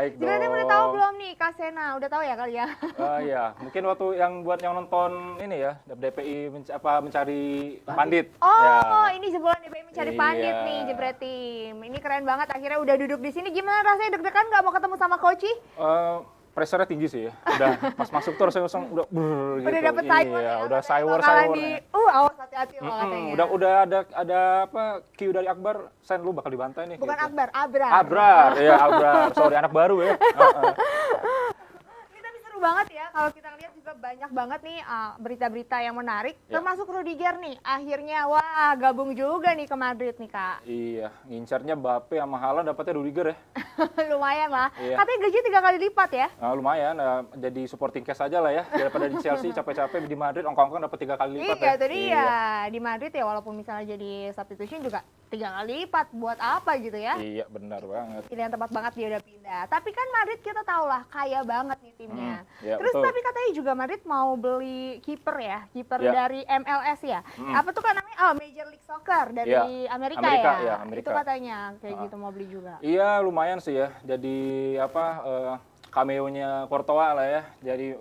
Baik dong. Sebenarnya udah tahu belum nih Kak Sena? Udah tahu ya kali ya? Iya, mungkin waktu yang nonton ini ya, DPI mencari pandit. Oh, Ya. ini jebolan DPI mencari Iya. pandit nih, Jebret Tim. Ini keren banget, akhirnya udah duduk di sini. Gimana rasanya, deg-degan nggak mau ketemu sama Koci? Pressure-nya tinggi sih ya. Udah pas masuk tuh rasanya langsung udah gitu. Udah dapet sayur Iya, ya? udah Bakalan sayur. di, awas hati-hati loh katanya. Udah ada apa cue dari Akbar, Sen lu bakal dibantai nih. Bukan gitu. Akbar, Abrar. Abrar, ya Abrar. Sorry, anak baru ya. Ini tapi seru banget ya, kalau kita lihat juga banyak banget nih berita-berita yang menarik, Ya. termasuk Rudiger nih. Akhirnya, wah gabung juga nih ke Madrid nih Kak. Iya, ngincarnya Mbappe sama Haaland dapatnya Rudiger ya. Lumayan lah. Iya. Katanya gaji 3 kali lipat ya. Nah, lumayan, jadi supporting cast aja lah ya. Daripada di Chelsea capek-capek di Madrid, ongkong-ongkong dapat 3 kali lipat Iya, ya. itu dia. Di Madrid ya walaupun misalnya jadi substitution juga 3 kali lipat. Buat apa gitu ya? Iya, benar banget. Pilihan tepat banget dia udah pindah. Tapi kan Madrid kita tahu lah kaya banget nih timnya. Ya, Terus betul. tapi katanya juga Madrid mau beli kiper ya, kiper Ya. dari MLS ya. Apa tuh kan namanya? Oh, Major League Soccer dari Ya, Amerika Amerika, ya. ya, Amerika. Itu katanya kayak gitu mau beli juga. Iya, lumayan sih ya. Jadi cameo-nya Courtois lah ya. Jadi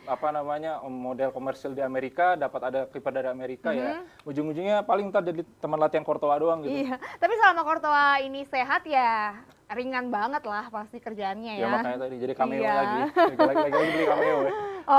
apa namanya, model komersil di Amerika, dapat ada kiper dari Amerika ya. Ujung-ujungnya paling ntar jadi teman latihan Courtois doang gitu. Iya, tapi selama Courtois ini sehat ya ringan banget lah pasti kerjaannya Ya ya. makanya tadi jadi cameo Iya. lagi. Lagi beli cameo ya.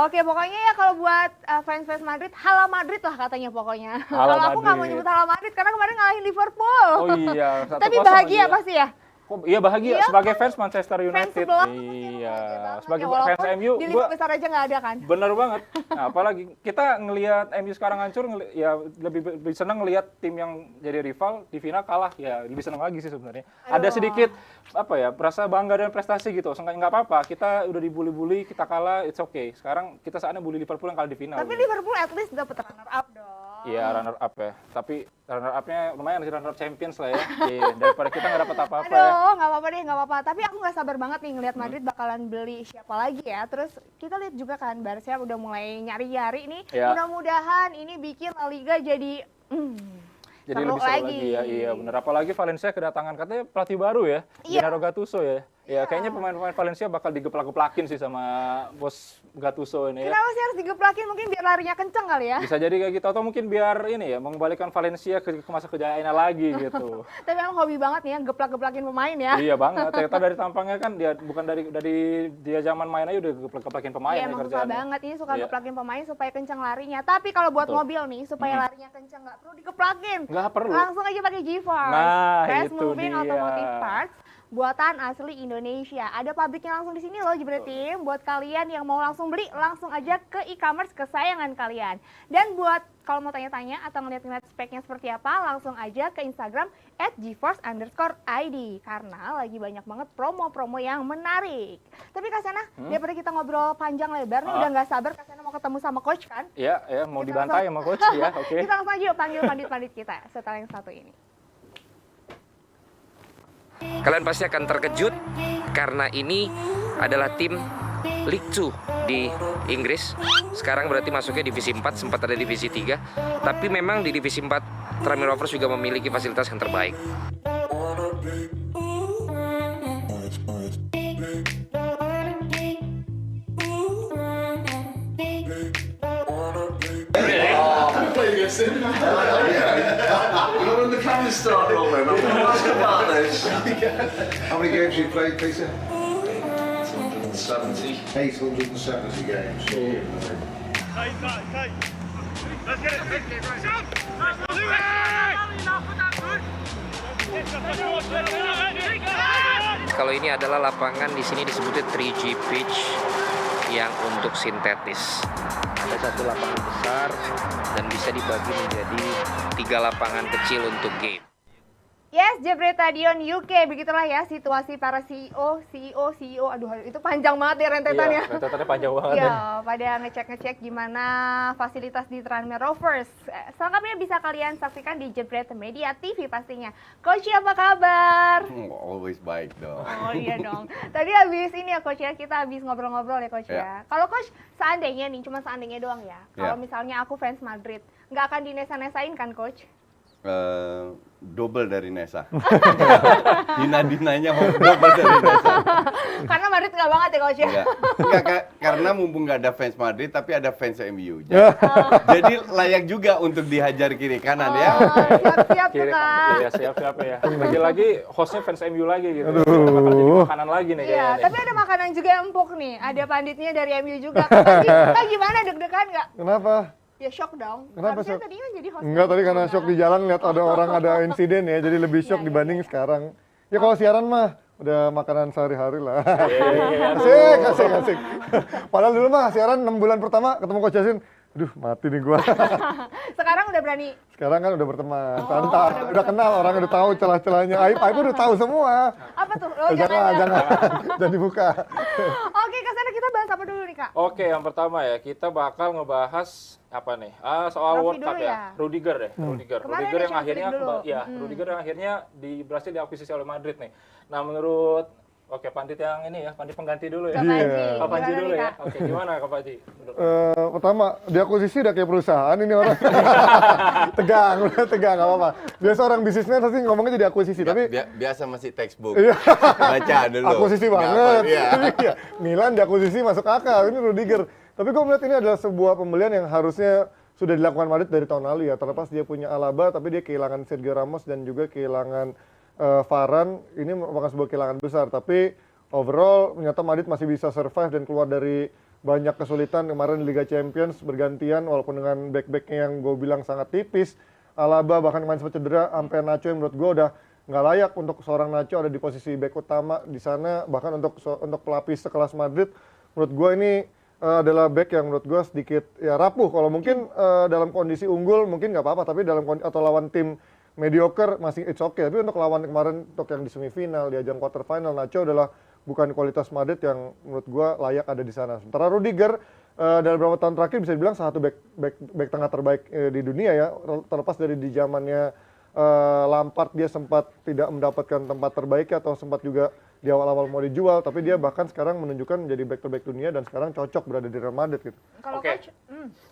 Oke, pokoknya ya kalau buat fans-fans Madrid, hala Madrid lah katanya pokoknya. Hala Kalau aku nggak mau Madrid. nyebut hala Madrid karena kemarin ngalahin Liverpool. Oh iya, 1-0 Tapi bahagia dia. pasti ya. Kok iya bahagia Iya, sebagai fans Manchester Fans United. sebelah Iya, banget sebagai ya, fans walaupun MU di gua lima besar aja nggak ada kan. bener banget. Nah, apalagi kita ngelihat MU sekarang hancur, ya lebih senang ngelihat tim yang jadi rival di final kalah. Ya lebih senang lagi sih sebenarnya. Ada sedikit apa ya, merasa bangga dan prestasi gitu. Nggak apa-apa. Kita udah dibully-bully, kita kalah, it's okay. Sekarang kita saatnya bully Liverpool yang kalah di final. Tapi gitu. Liverpool at least dapat runner up dong. Iya, runner up ya. Tapi runner up-nya lumayan sih, runner up champions lah ya. Iya, daripada kita nggak dapat apa-apa ya. Aduh, nggak apa-apa deh, nggak apa-apa. Tapi aku nggak sabar banget nih ngelihat Madrid bakalan beli siapa lagi ya. Terus kita lihat juga kan Barca udah mulai nyari-nyari nih. Ya. Mudah-mudahan ini bikin La Liga jadi Jadi seru lebih seru lagi. lagi ya, iya bener. Apalagi Valencia kedatangan katanya pelatih baru ya, Iya. Gennaro Gattuso ya. Ya kayaknya pemain-pemain Valencia bakal digeplak-geplakin sih sama bos Gattuso ini ya. Kenapa sih harus digeplakin? Mungkin biar larinya kenceng kali ya. Bisa jadi kayak gitu, atau mungkin biar ini ya, mengembalikan Valencia ke masa kejayaannya lagi gitu. Tapi emang hobi banget nih ya geplak-geplakin pemain ya. Iya banget, ternyata dari tampangnya kan dia bukan dari dia zaman main aja udah geplak-geplakin pemain Iya ya emang suka kerjaannya. banget, ini suka Iya. geplakin pemain supaya kenceng larinya. Tapi kalau buat Betul. mobil nih, supaya larinya kenceng nggak perlu digeplakin. Nggak perlu. Langsung aja pakai G-Force. Nah, Fast itu Moving dia. Automotive Parts buatan asli Indonesia. Ada pabriknya langsung di sini loh Jebret Tim. Buat kalian yang mau langsung beli, langsung aja ke e-commerce kesayangan kalian. Dan buat kalau mau tanya-tanya atau ngeliat-ngeliat speknya seperti apa, langsung aja ke Instagram @geforce_id. Karena lagi banyak banget promo-promo yang menarik. Tapi Kak Sena, daripada kita ngobrol panjang lebar nih, udah nggak sabar Kak Sena mau ketemu sama coach kan? Iya, ya mau Kita dibantai langsung- sama coach ya, oke. Kita langsung aja yuk panggil pandit-pandit kita setelah yang satu ini. Kalian pasti akan terkejut karena ini adalah tim League 2 di Inggris. Sekarang berarti masuknya divisi 4, sempat ada divisi 3. Tapi memang di divisi 4 Tranmere Rovers juga memiliki fasilitas yang terbaik. Well, when the cameras start rolling, I'm going to ask about this. How many games you played, Peter? 70. 870 games. Kalau ini adalah lapangan di sini disebutnya 3G pitch yang untuk sintetis. Ada satu lapangan besar dan bisa dibagi menjadi 3 lapangan kecil untuk game. Yes, Jebret Stadion UK, begitulah ya situasi para CEO, aduh itu panjang banget ya rentetannya. Iya, rentetannya panjang banget ya. Ya, pada ngecek-ngecek gimana fasilitas di Tranmere Rovers. Selengkapnya bisa kalian saksikan di Jebret Media TV pastinya. Coach, apa kabar? Always baik dong. Oh iya dong. Tadi habis ini ya Coach ya, kita habis ngobrol-ngobrol ya Coach ya. Kalau Coach, seandainya nih, cuma seandainya doang ya. Kalau misalnya aku fans Madrid, nggak akan dinesa-nesain kan Coach? Double dari Nesa. Dina-dinanya mau double dari Nesa. Karena Madrid nggak banget ya coach ya? Enggak, karena mumpung nggak ada fans Madrid, tapi ada fans MU. Jadi layak juga untuk dihajar kiri kanan ya. Siap-siap tuh Kiri, Kak. iya siap-siap ya. Lagi-lagi hostnya fans MU lagi gitu. Bakal jadi makanan lagi nih Iya, kayaknya. tapi ada makanan juga yang empuk nih. Ada panditnya dari MU juga. Kak gimana, deg-degan nggak? Kenapa? Ya shock dong. Kenapa Harusnya shock? tadinya jadi host. Enggak, tadi karena shock di jalan lihat ada orang ada insiden ya, jadi lebih shock dibanding sekarang. Ya kalau siaran mah udah makanan sehari-hari lah. Asik. Padahal dulu mah siaran 6 bulan pertama ketemu Coach Yasin, aduh mati nih gua. Sekarang udah berani. Sekarang kan udah berteman, santai, udah kenal orang, udah tahu celah-celahnya. Aib udah tahu semua. Apa tuh? Oh, Jangan dibuka. Oke, Kak Sana kita bahas apa dulu nih Kak? Oke, yang pertama ya, kita bakal ngebahas apa nih? Soal Trofi World Cup dulu ya. ya. Rudiger deh, Rudiger. Kemarin Rudiger yang Champions akhirnya League dulu. Rudiger yang akhirnya berhasil diakuisisi oleh Madrid nih. Nah, menurut pandit yang ini ya, pandit pengganti dulu ya. Kak Panji, Kak Panji gimana dulu nih, ya. Kak? Oke, gimana Kak Panji? Pertama, di akuisisi udah kayak perusahaan ini orang. tegang, gak apa-apa. Biasa orang bisnisnya pasti ngomongnya jadi akuisisi, tapi Biasa masih textbook. Baca dulu. akuisisi Nggak banget. apa, iya. Iya. Milan di akuisisi masuk akal, ini Rudiger. Tapi gue melihat ini adalah sebuah pembelian yang harusnya sudah dilakukan Madrid dari tahun lalu ya. Terlepas dia punya Alaba, tapi dia kehilangan Sergio Ramos dan juga kehilangan Varane. Ini merupakan sebuah kehilangan besar. Tapi overall ternyata Madrid masih bisa survive dan keluar dari banyak kesulitan kemarin di Liga Champions bergantian walaupun dengan back-backnya yang gue bilang sangat tipis. Alaba bahkan kemarin sempat cedera, sampai Nacho yang menurut gue udah nggak layak untuk seorang Nacho ada di posisi back utama di sana. Bahkan untuk pelapis sekelas Madrid, menurut gue ini adalah back yang menurut gue sedikit ya rapuh. Kalau mungkin dalam kondisi unggul mungkin nggak apa-apa, tapi atau lawan tim mediocre masih it's okay. Tapi untuk lawan kemarin untuk yang di semifinal, di ajang quarter final, Nacho adalah bukan kualitas Madrid yang menurut gue layak ada di sana. Sementara Rudiger dalam beberapa tahun terakhir bisa dibilang salah satu back tengah terbaik di dunia ya. Terlepas dari di zamannya Lampard dia sempat tidak mendapatkan tempat terbaik atau sempat juga di awal-awal mau dijual, tapi dia bahkan sekarang menunjukkan menjadi back terbaik dunia dan sekarang cocok berada di Real Madrid gitu. Kalau Oke. coach,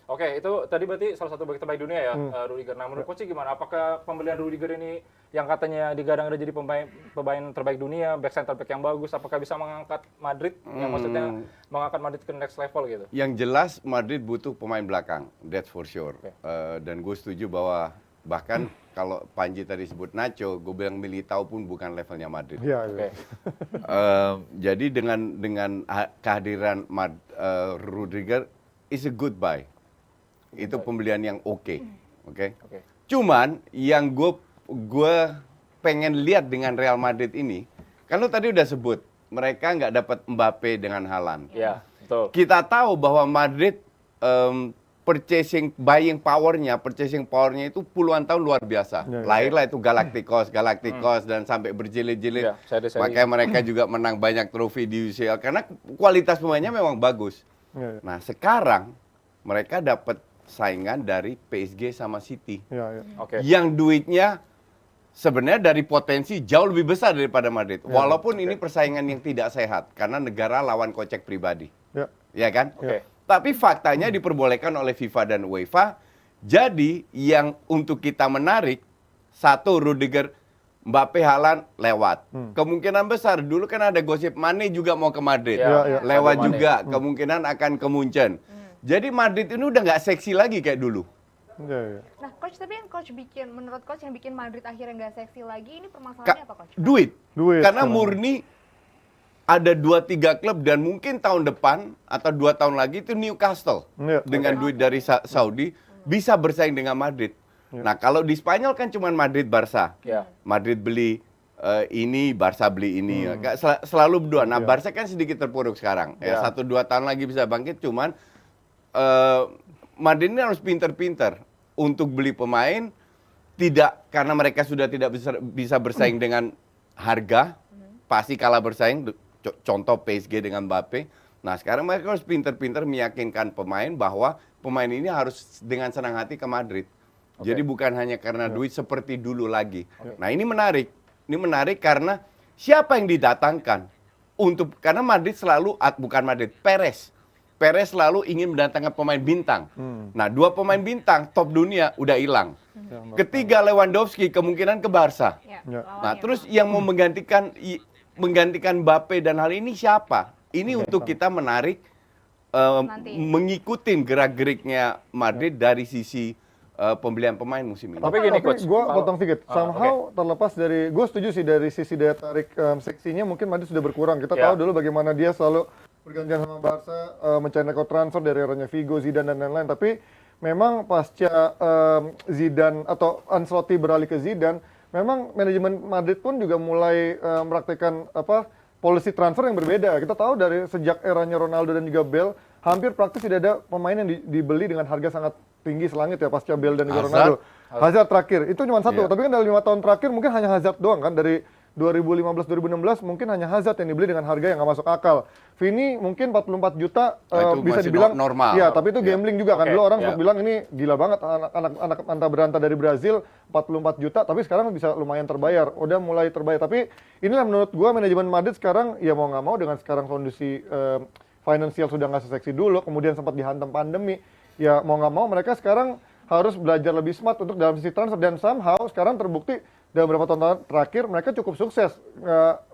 Oke, itu tadi berarti salah satu back terbaik dunia ya, Rudiger. Nah, menurut coach gimana? Apakah pembelian Rudiger ini yang katanya digadang-gadang jadi pemain terbaik dunia, back center back yang bagus, apakah bisa mengangkat Madrid? Yang maksudnya mengangkat Madrid ke next level gitu? Yang jelas Madrid butuh pemain belakang, that's for sure. Oke. Dan gue setuju bahwa bahkan kalau Panji tadi sebut Nacho, gue bilang Militao pun bukan levelnya Madrid. Iya. Oke. Jadi dengan kehadiran Rudiger is a good buy. Itu pembelian yang oke. Oke. Cuman yang gue pengen lihat dengan Real Madrid ini, kan lu tadi udah sebut mereka nggak dapat Mbappe dengan Haaland. Iya, betul. Kita tahu bahwa Madrid purchasing powernya itu puluhan tahun luar biasa. Ya, ya. Lahirlah itu Galacticos dan sampai berjilid-jilid. Ya, seri-seri. Makanya mereka juga menang banyak trofi di UCL karena kualitas pemainnya memang bagus. Ya, ya. Nah, sekarang mereka dapat saingan dari PSG sama City. Ya, ya. Oke. Yang duitnya sebenarnya dari potensi jauh lebih besar daripada Madrid. Walaupun ini persaingan yang tidak sehat karena negara lawan kocek pribadi. Ya. Ya kan? Oke. Tapi faktanya diperbolehkan oleh FIFA dan UEFA. Jadi yang untuk kita menarik, satu Rudiger, Mbappe, Haaland lewat. Kemungkinan besar, dulu kan ada gosip Mane juga mau ke Madrid. Ya, Lewat Mane. juga, kemungkinan akan ke Munchen. Jadi Madrid ini udah nggak seksi lagi kayak dulu. Ya, ya. nah coach tapi yang coach bikin, menurut coach yang bikin Madrid akhirnya nggak seksi lagi, ini permasalahannya apa coach? Duit. Duit. Karena murni ada 2-3 klub dan mungkin tahun depan atau 2 tahun lagi itu Newcastle Ya. dengan duit dari Saudi bisa bersaing dengan Madrid. Nah, kalau di Spanyol kan cuma Madrid Barca. Ya. Madrid beli ini, Barca beli ini. Selalu berdua. Nah, Barca kan sedikit terpuruk sekarang. Ya, 1-2 tahun lagi bisa bangkit, cuman Madrid ini harus pinter-pinter untuk beli pemain, tidak karena mereka sudah tidak bisa bersaing dengan harga, pasti kalah bersaing. Contoh PSG dengan Mbappe. Nah, sekarang mereka harus pinter-pinter meyakinkan pemain bahwa pemain ini harus dengan senang hati ke Madrid. Jadi bukan hanya karena duit seperti dulu lagi. Nah, ini menarik. Ini menarik karena siapa yang didatangkan? Karena Madrid selalu, bukan Madrid, Perez selalu ingin mendatangkan pemain bintang. Nah, 2 pemain bintang top dunia udah hilang. Ketiga Lewandowski kemungkinan ke Barca. Ya, Ya. lawannya Nah, terus yang mau menggantikan Mbappe dan hal ini siapa? Ini untuk kita menarik Nanti. mengikutin gerak-geriknya Madrid dari sisi pembelian pemain musim ini. Tapi gini, Coach. gue kalau- potong sedikit. Somehow terlepas dari, gue setuju sih dari sisi daya tarik seksinya mungkin Madrid sudah berkurang. Kita Ya. tahu dulu bagaimana dia selalu bergantian sama Barca, mencari rekor transfer dari eranya Figo, Zidane dan lain-lain. Tapi memang pasca Zidane atau Ancelotti beralih ke Zidane, memang manajemen Madrid pun juga mulai mempraktikkan policy transfer yang berbeda. Kita tahu dari sejak eranya Ronaldo dan juga Bale, hampir praktis tidak ada pemain yang dibeli dengan harga sangat tinggi selangit ya pasca Bale dan juga Hazard. Ronaldo. Hazard terakhir, itu cuma satu. Iya. Tapi kan dari 5 tahun terakhir mungkin hanya Hazard doang kan. Dari 2015-2016 mungkin hanya Hazard yang dibeli dengan harga yang nggak masuk akal. Vini mungkin 44 juta Itu bisa masih dibilang normal. Iya, tapi itu Iya. gambling juga kan. Oke, Dulu orang iya. sempat bilang ini gila banget anak anta beranta dari Brazil 44 juta, tapi sekarang bisa lumayan terbayar. Udah mulai terbayar. Tapi inilah menurut gua manajemen Madrid sekarang ya mau nggak mau dengan sekarang kondisi finansial sudah nggak seseksi dulu, kemudian sempat dihantam pandemi. Ya mau nggak mau mereka sekarang harus belajar lebih smart untuk dalam sisi transfer, dan somehow sekarang terbukti dalam beberapa tahun terakhir mereka cukup sukses.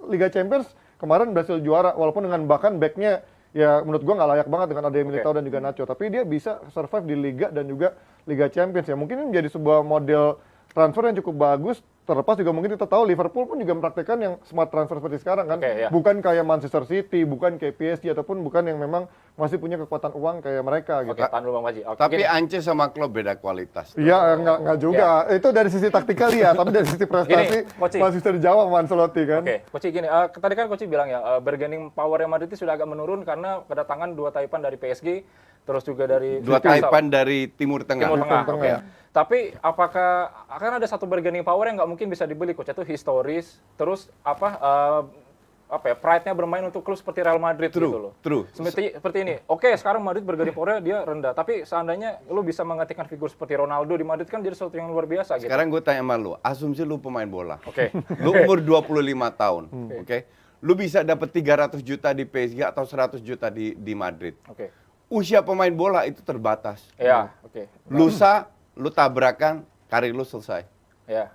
Liga Champions kemarin berhasil juara walaupun dengan bahkan backnya ya menurut gua nggak layak banget dengan ada Militao dan juga Nacho, tapi dia bisa survive di Liga dan juga Liga Champions ya. Mungkin ini menjadi sebuah model transfer yang cukup bagus. Terlepas juga mungkin kita tahu Liverpool pun juga mempraktikkan yang smart transfer seperti sekarang kan. Oke, ya. Bukan kayak Manchester City, bukan kayak PSG, ataupun bukan yang memang masih punya kekuatan uang kayak mereka gitu. Oke, tahan dulu Bang Maji. Oke, Tapi gini. Ance sama Klopp beda kualitas. Iya, nggak juga. Itu dari sisi taktikal ya, tapi dari sisi prestasi Koci. masih bisa dijawab sama Ancelotti kan. Oke, Coach gini, tadi kan Coach bilang ya, bargaining power yang Madrid itu sudah agak menurun karena kedatangan dua taipan dari PSG, terus juga dari Dua taipan dari Timur Tengah. Timur Tengah. Tengah. Oke. Tapi apakah akan ada satu bargaining power yang nggak mungkin bisa dibeli, Coach? Itu historis, terus pride-nya bermain untuk klub seperti Real Madrid gitu loh. True. Seperti ini. Oke, sekarang Madrid bargaining power dia rendah, tapi seandainya lu bisa menggantikan figur seperti Ronaldo di Madrid kan jadi sesuatu yang luar biasa gitu. Sekarang gue tanya sama lu, asumsi lu pemain bola. Oke. Lu umur 25 tahun, oke? Lu bisa dapat 300 juta di PSG atau 100 juta di Madrid. Oke. Usia pemain bola itu terbatas. Ya, oke. Lusa, lu tabrakan, karir lu selesai. Ya.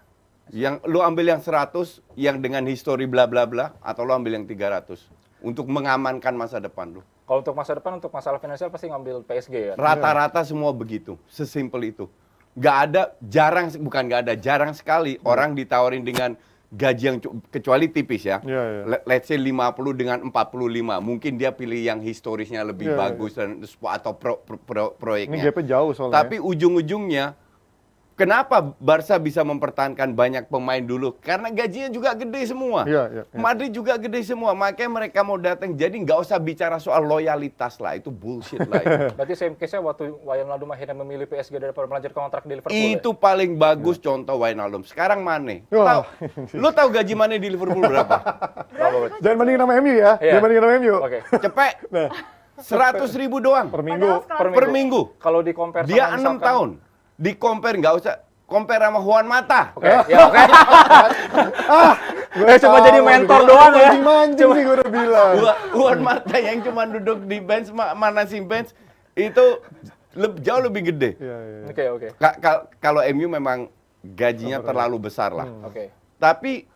Yang lu ambil yang 100 yang dengan histori bla bla bla, atau lu ambil yang 300 untuk mengamankan masa depan lu. Kalau untuk masa depan, untuk masalah finansial pasti ngambil PSG ya. Rata-rata semua begitu, sesimpel itu. Jarang sekali orang ditawarin dengan gaji yang kecuali tipis ya. Iya, iya. Let's say 50 dengan 45. Mungkin dia pilih yang historisnya lebih Iya, bagus dan atau Ini proyeknya. gapnya jauh soalnya. Tapi ujung-ujungnya kenapa Barca bisa mempertahankan banyak pemain dulu? Karena gajinya juga gede semua. Iya, iya, iya. Madrid juga gede semua. Makanya mereka mau datang. Jadi nggak usah bicara soal loyalitas lah. Itu bullshit lah. Itu. Berarti same case-nya waktu Wijnaldum akhirnya memilih PSG daripada melanjutkan kontrak di Liverpool. Itu paling bagus contoh Wijnaldum. Sekarang Mane. Wah. Lu tahu gaji Mane di Liverpool berapa? Jangan bandingin sama MU ya. Iya. Jangan bandingin sama MU. Oke. Cepet. 100.000 doang Per minggu. Padahal per minggu. Kalau di compare Dia 6 sama tahun. Di compare nggak usah compare sama Juan Mata. Oke, ya oke. Coba jadi mentor doang ya. Mancing sih gue udah bilang. Juan Mata yang cuma duduk di bench manasin bench itu jauh lebih gede. Iya, iya. Oke. Kalau MU memang gajinya terlalu besar lah. Oke. Tapi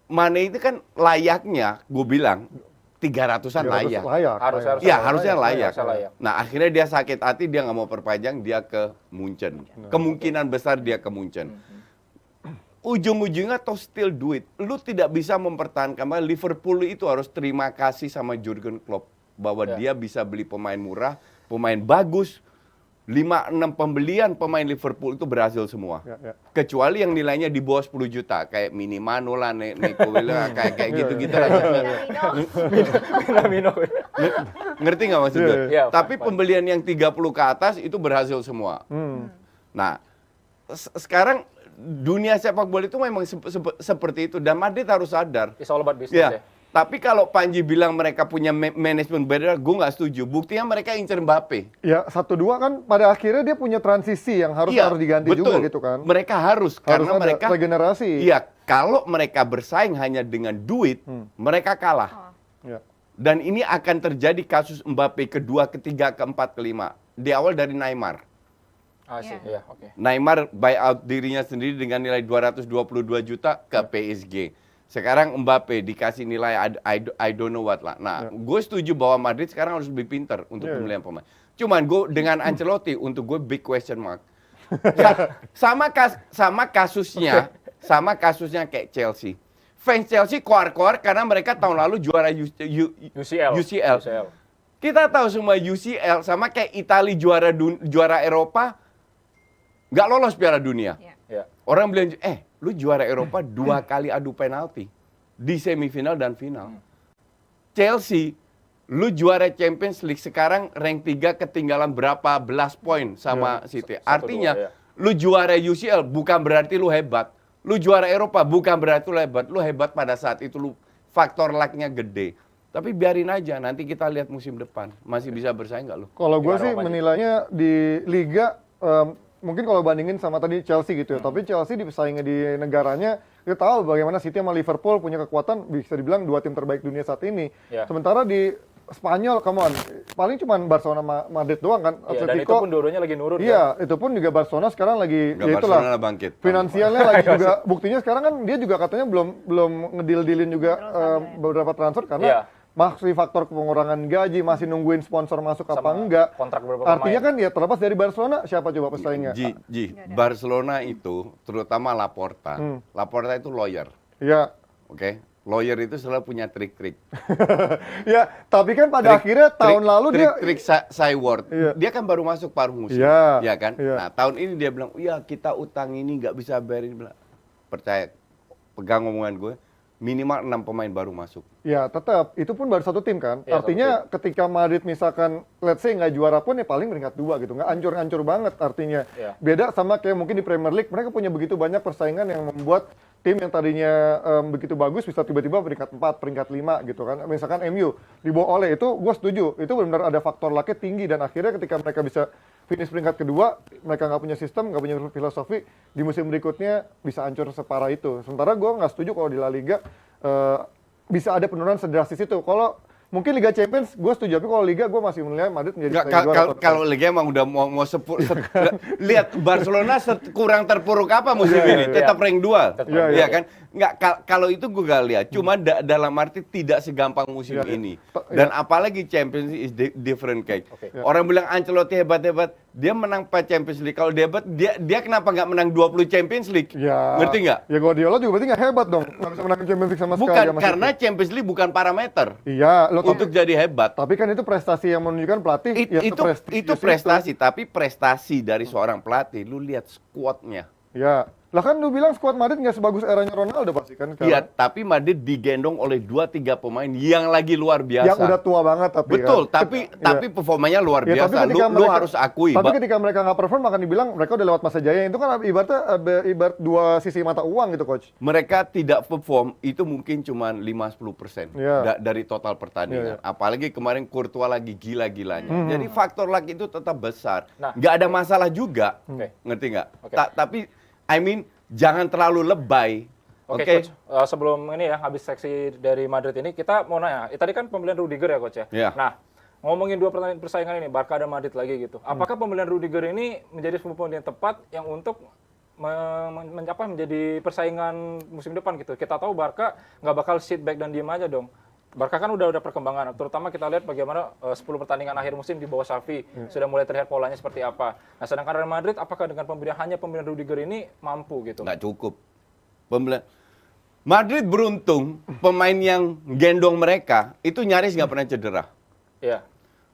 Mane itu kan layaknya, gue bilang 300-an layak. Harusnya Iya, harusnya layak. Harusnya layak. Nah, akhirnya dia sakit hati, dia nggak mau perpanjang, dia ke Munchen. Kemungkinan besar dia ke Munchen. Ujung-ujungnya toh still duit. Lu tidak bisa mempertahankan. Liverpool itu harus terima kasih sama Jurgen Klopp bahwa dia bisa beli pemain murah, pemain bagus. 5-6 pembelian pemain Liverpool itu berhasil semua. Ya. Kecuali yang nilainya di bawah 10 juta. Kayak Minamino lah, Nico Williams, kayak gitu-gitu lah. Minamino. Ngerti nggak maksud gue? Iya, Tapi fine. pembelian yang 30 ke atas itu berhasil semua. Nah, sekarang dunia sepak bola itu memang seperti itu. Dan Madrid harus sadar. It's all about business ya. Tapi kalau Panji bilang mereka punya manajemen berbeda, gue nggak setuju. Buktinya mereka incer Mbappe. Ya, 1-2 kan pada akhirnya dia punya transisi yang harus diganti betul. juga gitu kan. Mereka harus karena ada mereka regenerasi. Iya, kalau mereka bersaing hanya dengan duit, mereka kalah. Ya. Dan ini akan terjadi kasus Mbappe kedua, ketiga, keempat, kelima. Di awal dari Neymar. Sih. Iya, oke. Neymar buyout dirinya sendiri dengan nilai 222 juta ke PSG. Sekarang Mbappe dikasih nilai I don't know what lah. Nah, gue setuju bahwa Madrid sekarang harus lebih pintar untuk pemilihan pemain. Cuman gue dengan Ancelotti untuk gue big question mark. Sama kasusnya kayak Chelsea. Fans Chelsea koar-koar karena mereka tahun lalu juara UCL. Kita tahu semua UCL sama kayak Italia juara Eropa nggak lolos Piala Dunia. Ya. Orang bilang, lu juara Eropa 2 kali adu penalti di semifinal dan final. Chelsea, lu juara Champions League sekarang rank 3 ketinggalan berapa belas poin sama City. Artinya, lu juara UCL bukan berarti lu hebat. Lu juara Eropa bukan berarti lu hebat. Lu hebat pada saat itu lu faktor luck-nya gede. Tapi biarin aja, nanti kita lihat musim depan. Masih bisa bersaing nggak lu? Kalau gue sih menilainya di Liga, mungkin kalau bandingin sama tadi Chelsea gitu ya. Tapi Chelsea dipesaingnya di negaranya, kita tahu bagaimana City sama Liverpool punya kekuatan, bisa dibilang 2 tim terbaik dunia saat ini. Sementara di Spanyol, come on, paling cuma Barcelona Madrid doang kan. Dan itu pun dua-duanya lagi nurun. Iya, itu pun juga Barcelona sekarang lagi, ya itulah, Barcelona bangkit. finansialnya lagi juga, buktinya sekarang kan dia juga katanya belum ngedil-dilin juga beberapa transfer karena masih faktor pengurangan gaji, masih nungguin sponsor masuk apa enggak. Kontrak beberapa Artinya kan ya terlepas dari Barcelona, siapa coba pesaingnya? Barcelona itu, terutama Laporta. Laporta itu lawyer. Iya. Oke? Lawyer itu selalu punya trik-trik. Ya, tapi kan pada akhirnya tahun lalu dia... Trik Cyward. Dia kan baru masuk paruh musim. Ya kan? Nah, tahun ini dia bilang, iya kita utang ini nggak bisa bayarin. Percaya, pegang omongan gue. Minimal 6 pemain baru masuk. Ya, tetap. Itu pun baru 1 tim kan. Artinya ketika Madrid misalkan, let's say nggak juara pun ya paling peringkat 2 gitu. Nggak ancur-ancur banget artinya. Beda sama kayak mungkin di Premier League, mereka punya begitu banyak persaingan yang membuat tim yang tadinya begitu bagus bisa tiba-tiba peringkat 4, peringkat 5 gitu kan. Misalkan MU dibawa oleh itu, gue setuju. Itu benar-benar ada faktor luck-nya tinggi dan akhirnya ketika mereka bisa finish peringkat kedua, mereka nggak punya sistem, nggak punya filosofi, di musim berikutnya bisa hancur separah itu. Sementara gue nggak setuju kalau di La Liga bisa ada penurunan sedrastis itu. Kalau mungkin Liga Champions gue setuju, tapi kalau Liga gue masih menilai Madrid menjadi kalau Liga emang udah mau lihat Barcelona kurang terpuruk apa musim ini, tetap rank 2. Iya kan? Nggak, kalau itu gue gak lihat, cuma dalam arti tidak segampang musim ini. Dan apalagi Champions League is different case. Orang bilang Ancelotti hebat-hebat, dia menang 4 Champions League. Kalau dia hebat, dia kenapa nggak menang 20 Champions League? Ngerti nggak? Ya Guardiola juga berarti nggak hebat dong, nggak bisa menang Champions League sama sekali. Bukan, karena Champions League bukan parameter. Iya, untuk jadi hebat. Tapi kan itu prestasi yang menunjukkan pelatih. Itu prestasi, tapi prestasi dari seorang pelatih, lu lihat squadnya. Ya, lah kan lu bilang skuad Madrid nggak sebagus eranya Ronaldo pasti kan? Iya, tapi Madrid digendong oleh 2-3 pemain yang lagi luar biasa. Yang udah tua banget tapi betul, kan? tapi performanya luar biasa. Lu harus akui. Tapi ketika mereka nggak perform akan dibilang mereka udah lewat masa jaya. Itu kan ibaratnya ibarat 2 sisi mata uang gitu, Coach. Mereka tidak perform itu mungkin cuma 5-10% dari total pertandingan. Apalagi kemarin Courtois lagi gila-gilanya. Jadi faktor luck itu tetap besar. Nggak ada masalah juga. Ngerti nggak? Tapi I mean, jangan terlalu lebay. Oke, Coach. Sebelum ini ya, habis seksi dari Madrid ini, kita mau nanya. Tadi kan pembelian Rudiger ya, Coach ya? Nah, ngomongin 2 pertandingan persaingan ini, Barca dan Madrid lagi gitu. Apakah pembelian Rudiger ini menjadi sebuah pembelian yang tepat yang untuk menjadi persaingan musim depan gitu? Kita tahu Barca nggak bakal sit back dan diem aja dong. Barca kan udah perkembangan, terutama kita lihat bagaimana 10 pertandingan akhir musim di bawah Xavi sudah mulai terlihat polanya seperti apa. Nah, sedangkan Real Madrid apakah dengan pembelian Rudiger ini mampu gitu? Nggak cukup. Madrid beruntung pemain yang gendong mereka itu nyaris nggak pernah cedera. Iya.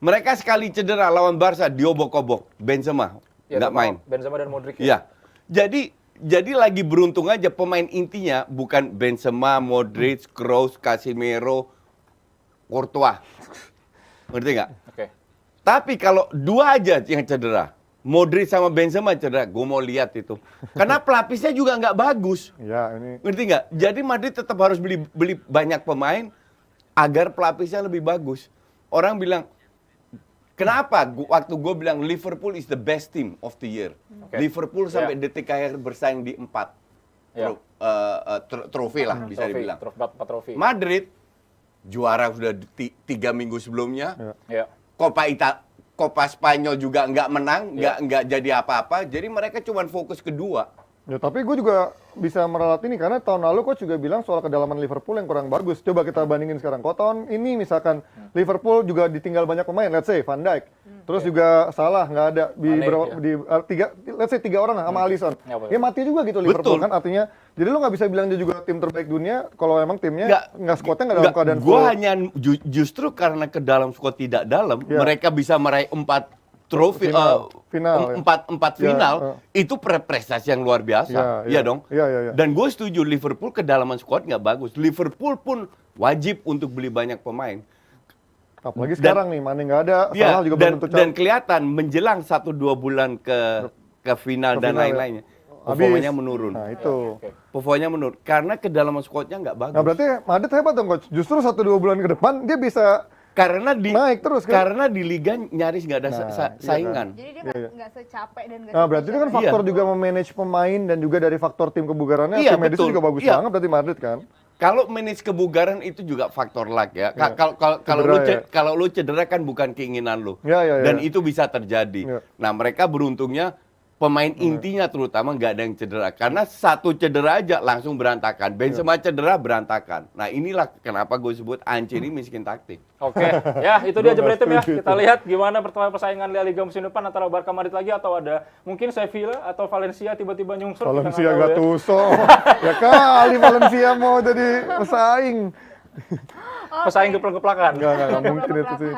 Mereka sekali cedera lawan Barca diobok-obok, Benzema nggak main. Benzema dan Modric. Iya. Jadi lagi beruntung aja pemain intinya bukan Benzema, Modric, Kroos, Casemiro, Courtois. Ngerti nggak? Oke. Tapi kalau 2 aja yang cedera, Modric sama Benzema cedera, gue mau lihat itu. Karena pelapisnya juga nggak bagus. Ya, ini. Ngerti nggak? Jadi Madrid tetap harus beli banyak pemain agar pelapisnya lebih bagus. Orang bilang, kenapa waktu gue bilang Liverpool is the best team of the year. Liverpool sampai detik akhir bersaing di 4 trofi lah bisa dibilang. 4 trofi. Madrid juara sudah 3 minggu sebelumnya. Copa Spanyol juga nggak menang, nggak jadi apa-apa. Jadi mereka cuma fokus kedua. Ya, tapi gue juga bisa meralat ini karena tahun lalu coach juga bilang soal kedalaman Liverpool yang kurang bagus. Coba kita bandingin sekarang. Kalau tahun ini misalkan Liverpool juga ditinggal banyak pemain, let's say Van Dijk. Terus juga Salah nggak ada di Mane, let's say 3 orang lah sama Alisson. Ya, boleh. Ya mati juga gitu Liverpool Betul. kan artinya. Jadi lu nggak bisa bilang dia juga tim terbaik dunia kalau emang timnya nggak squadnya nggak dalam Nggak, keadaan gua full. hanya justru karena ke dalam squad tidak dalam, Ya. mereka bisa meraih 4 trofi, Final, ya. empat Ya, final, itu prestasi yang luar biasa, Ya, iya ya. dong. Ya. Dan gue setuju Liverpool kedalaman squad nggak bagus. Liverpool pun wajib untuk beli banyak pemain. Apalagi sekarang nih, Mane nggak ada, Ya, Salah juga dan, belum tentu dan kelihatan menjelang 1-2 bulan ke final Ke dan final, ya. lain-lainnya, Habis. performanya menurun. Nah itu. Performanya menurun karena kedalaman squadnya nggak bagus. Nah berarti Madrid hebat dong coach. Justru 1-2 bulan ke depan dia bisa Karena di naik terus kan? karena di liga nyaris nggak ada Nah, iya kan. saingan. Jadi dia Iya. nggak secapek dan nggak Nah, berarti itu kan secapek. faktor juga memanage pemain dan juga dari faktor tim kebugarannya, Iya, tim medisnya betul. juga bagus Iya. banget berarti Madrid kan. Kalau manage kebugaran itu juga faktor luck ya. Iya. Kalau lu cedera kan bukan keinginan lu. Ya. Dan itu bisa terjadi. Iya. Nah, mereka beruntungnya pemain intinya terutama nggak ada yang cedera. Karena satu cedera aja langsung berantakan. Benzema cedera berantakan. Nah, inilah kenapa gue sebut Ancelotti ini miskin taktik. Oke, ya itu dia Jebretim ya. setuju Kita lihat gimana persaingan La Liga musim depan antara Barca Madrid lagi atau ada mungkin Sevilla atau Valencia tiba-tiba nyungsur. kita Valencia nggak tahu ya. Gattuso. Ya kali Valencia mau jadi pesaing. Pesaing geplak-geplakan. Enggak mungkin itu sih.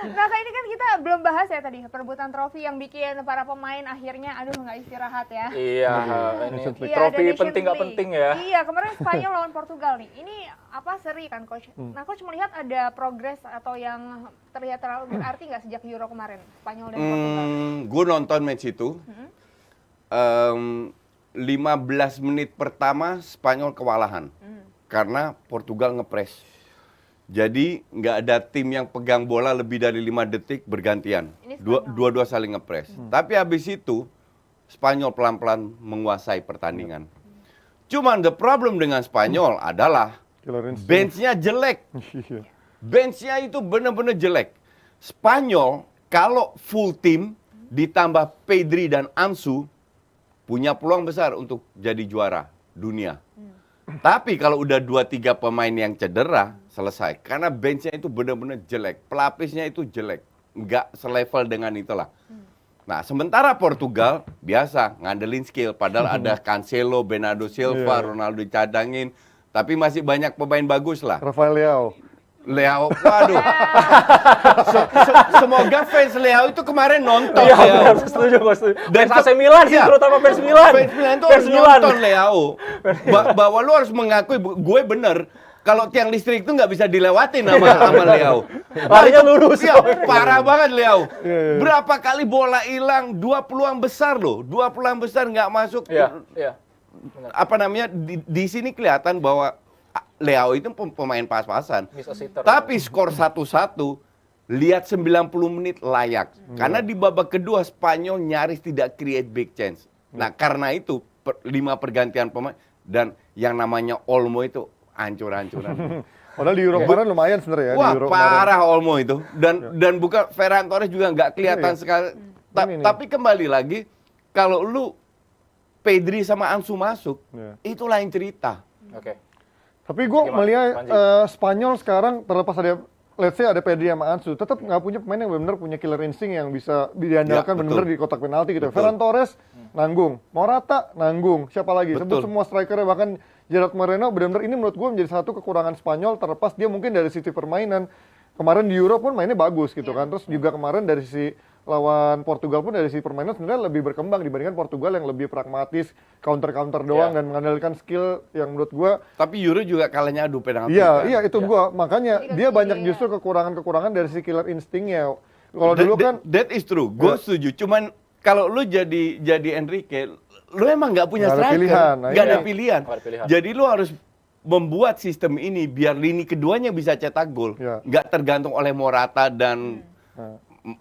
Nah, kayak ini kan kita belum bahas ya tadi perebutan trofi yang bikin para pemain akhirnya aduh nggak istirahat ya. Iya, ini Nations League. Iya, trofi ada Nations penting nggak League. penting ya. Iya, kemarin Spanyol lawan Portugal nih. Ini apa seri kan coach? Nah, coach melihat ada progres atau yang terlihat terlalu berarti nggak sejak Euro kemarin Spanyol dan Portugal? Gue nonton match itu. 15 menit pertama Spanyol kewalahan. Karena Portugal ngepres. Jadi nggak ada tim yang pegang bola lebih dari 5 detik bergantian. Ini Spanyol. Dua-dua saling ngepres. Tapi habis itu Spanyol pelan-pelan menguasai pertandingan. Cuman the problem dengan Spanyol adalah Killer instinct. benchnya jelek. Iya. Benchnya itu benar-benar jelek. Spanyol kalau full tim ditambah Pedri dan Ansu punya peluang besar untuk jadi juara dunia. Tapi kalau udah 2-3 pemain yang cedera, selesai. Karena benchnya itu benar-benar jelek. Pelapisnya itu jelek. Nggak selevel dengan itulah. Nah, sementara Portugal biasa ngandelin skill. Padahal ada Cancelo, Bernardo Silva, Iya. Ronaldo dicadangin. Tapi masih banyak pemain bagus lah. Rafael Leao. Leao, waduh. Semoga fans Leao itu kemarin nonton. Iya, Leao. benar, setuju, gue setuju. Dan Fans AC Milan sih, iya. terutama fans Milan. Fans Milan itu Fans harus Milan. nonton Leao. Bahwa lu harus mengakui, gue bener. Kalau tiang listrik itu nggak bisa dilewatin sama Leao. Larinya lurus. Iya, parah banget Leao. Iya. Berapa kali bola hilang, 2 peluang besar loh. 2 peluang besar nggak masuk. Iya. Apa namanya, di sini kelihatan bahwa Leao itu pemain pas-pasan. Miss a sitter. Tapi skor 1-1, lihat 90 menit layak. Karena di babak kedua Spanyol nyaris tidak create big chance. Nah, karena itu 5 pergantian pemain dan yang namanya Olmo itu hancur-hancuran. Padahal di Euro kemarin lumayan sebenarnya ya. Wah, di Euro kemarin. parah Olmo itu. Dan bukan Ferran Torres juga nggak kelihatan Iya. sekali. Ini nih. Tapi kembali lagi, kalau lu Pedri sama Ansu masuk, Iya. itu lain cerita. Oke. Tapi gue Gimana, melihat Panji? Spanyol sekarang terlepas ada let's say ada Pedri sama Ansu, tetap nggak punya pemain yang benar-benar punya killer instinct yang bisa diandalkan Ya, benar-benar betul. di kotak penalti gitu. Betul. Ferran Torres nanggung, Morata nanggung, siapa lagi? Sebut Betul. semua strikernya bahkan Gerard Moreno benar-benar ini menurut gue menjadi satu kekurangan Spanyol terlepas dia mungkin dari sisi permainan. Kemarin di Euro pun mainnya bagus gitu kan. Terus juga kemarin dari sisi lawan Portugal pun dari sisi permainan sebenarnya lebih berkembang dibandingkan Portugal yang lebih pragmatis, counter-counter doang Iya. dan mengandalkan skill yang menurut gue Tapi Euro juga kalahnya adu penalti. iya, kan? iya itu gua. Makanya Jadi dia kan banyak iya. justru kekurangan-kekurangan dari si killer instingnya. Kalau dulu kan That is true, gue setuju. Cuman kalau lu jadi Enrique, lu emang nggak punya Nggak ada striker, pilihan. Nah, nggak ada iya. pilihan. Nggak ada pilihan. Jadi lu harus membuat sistem ini biar lini keduanya bisa cetak gol, Iya. nggak tergantung oleh Morata dan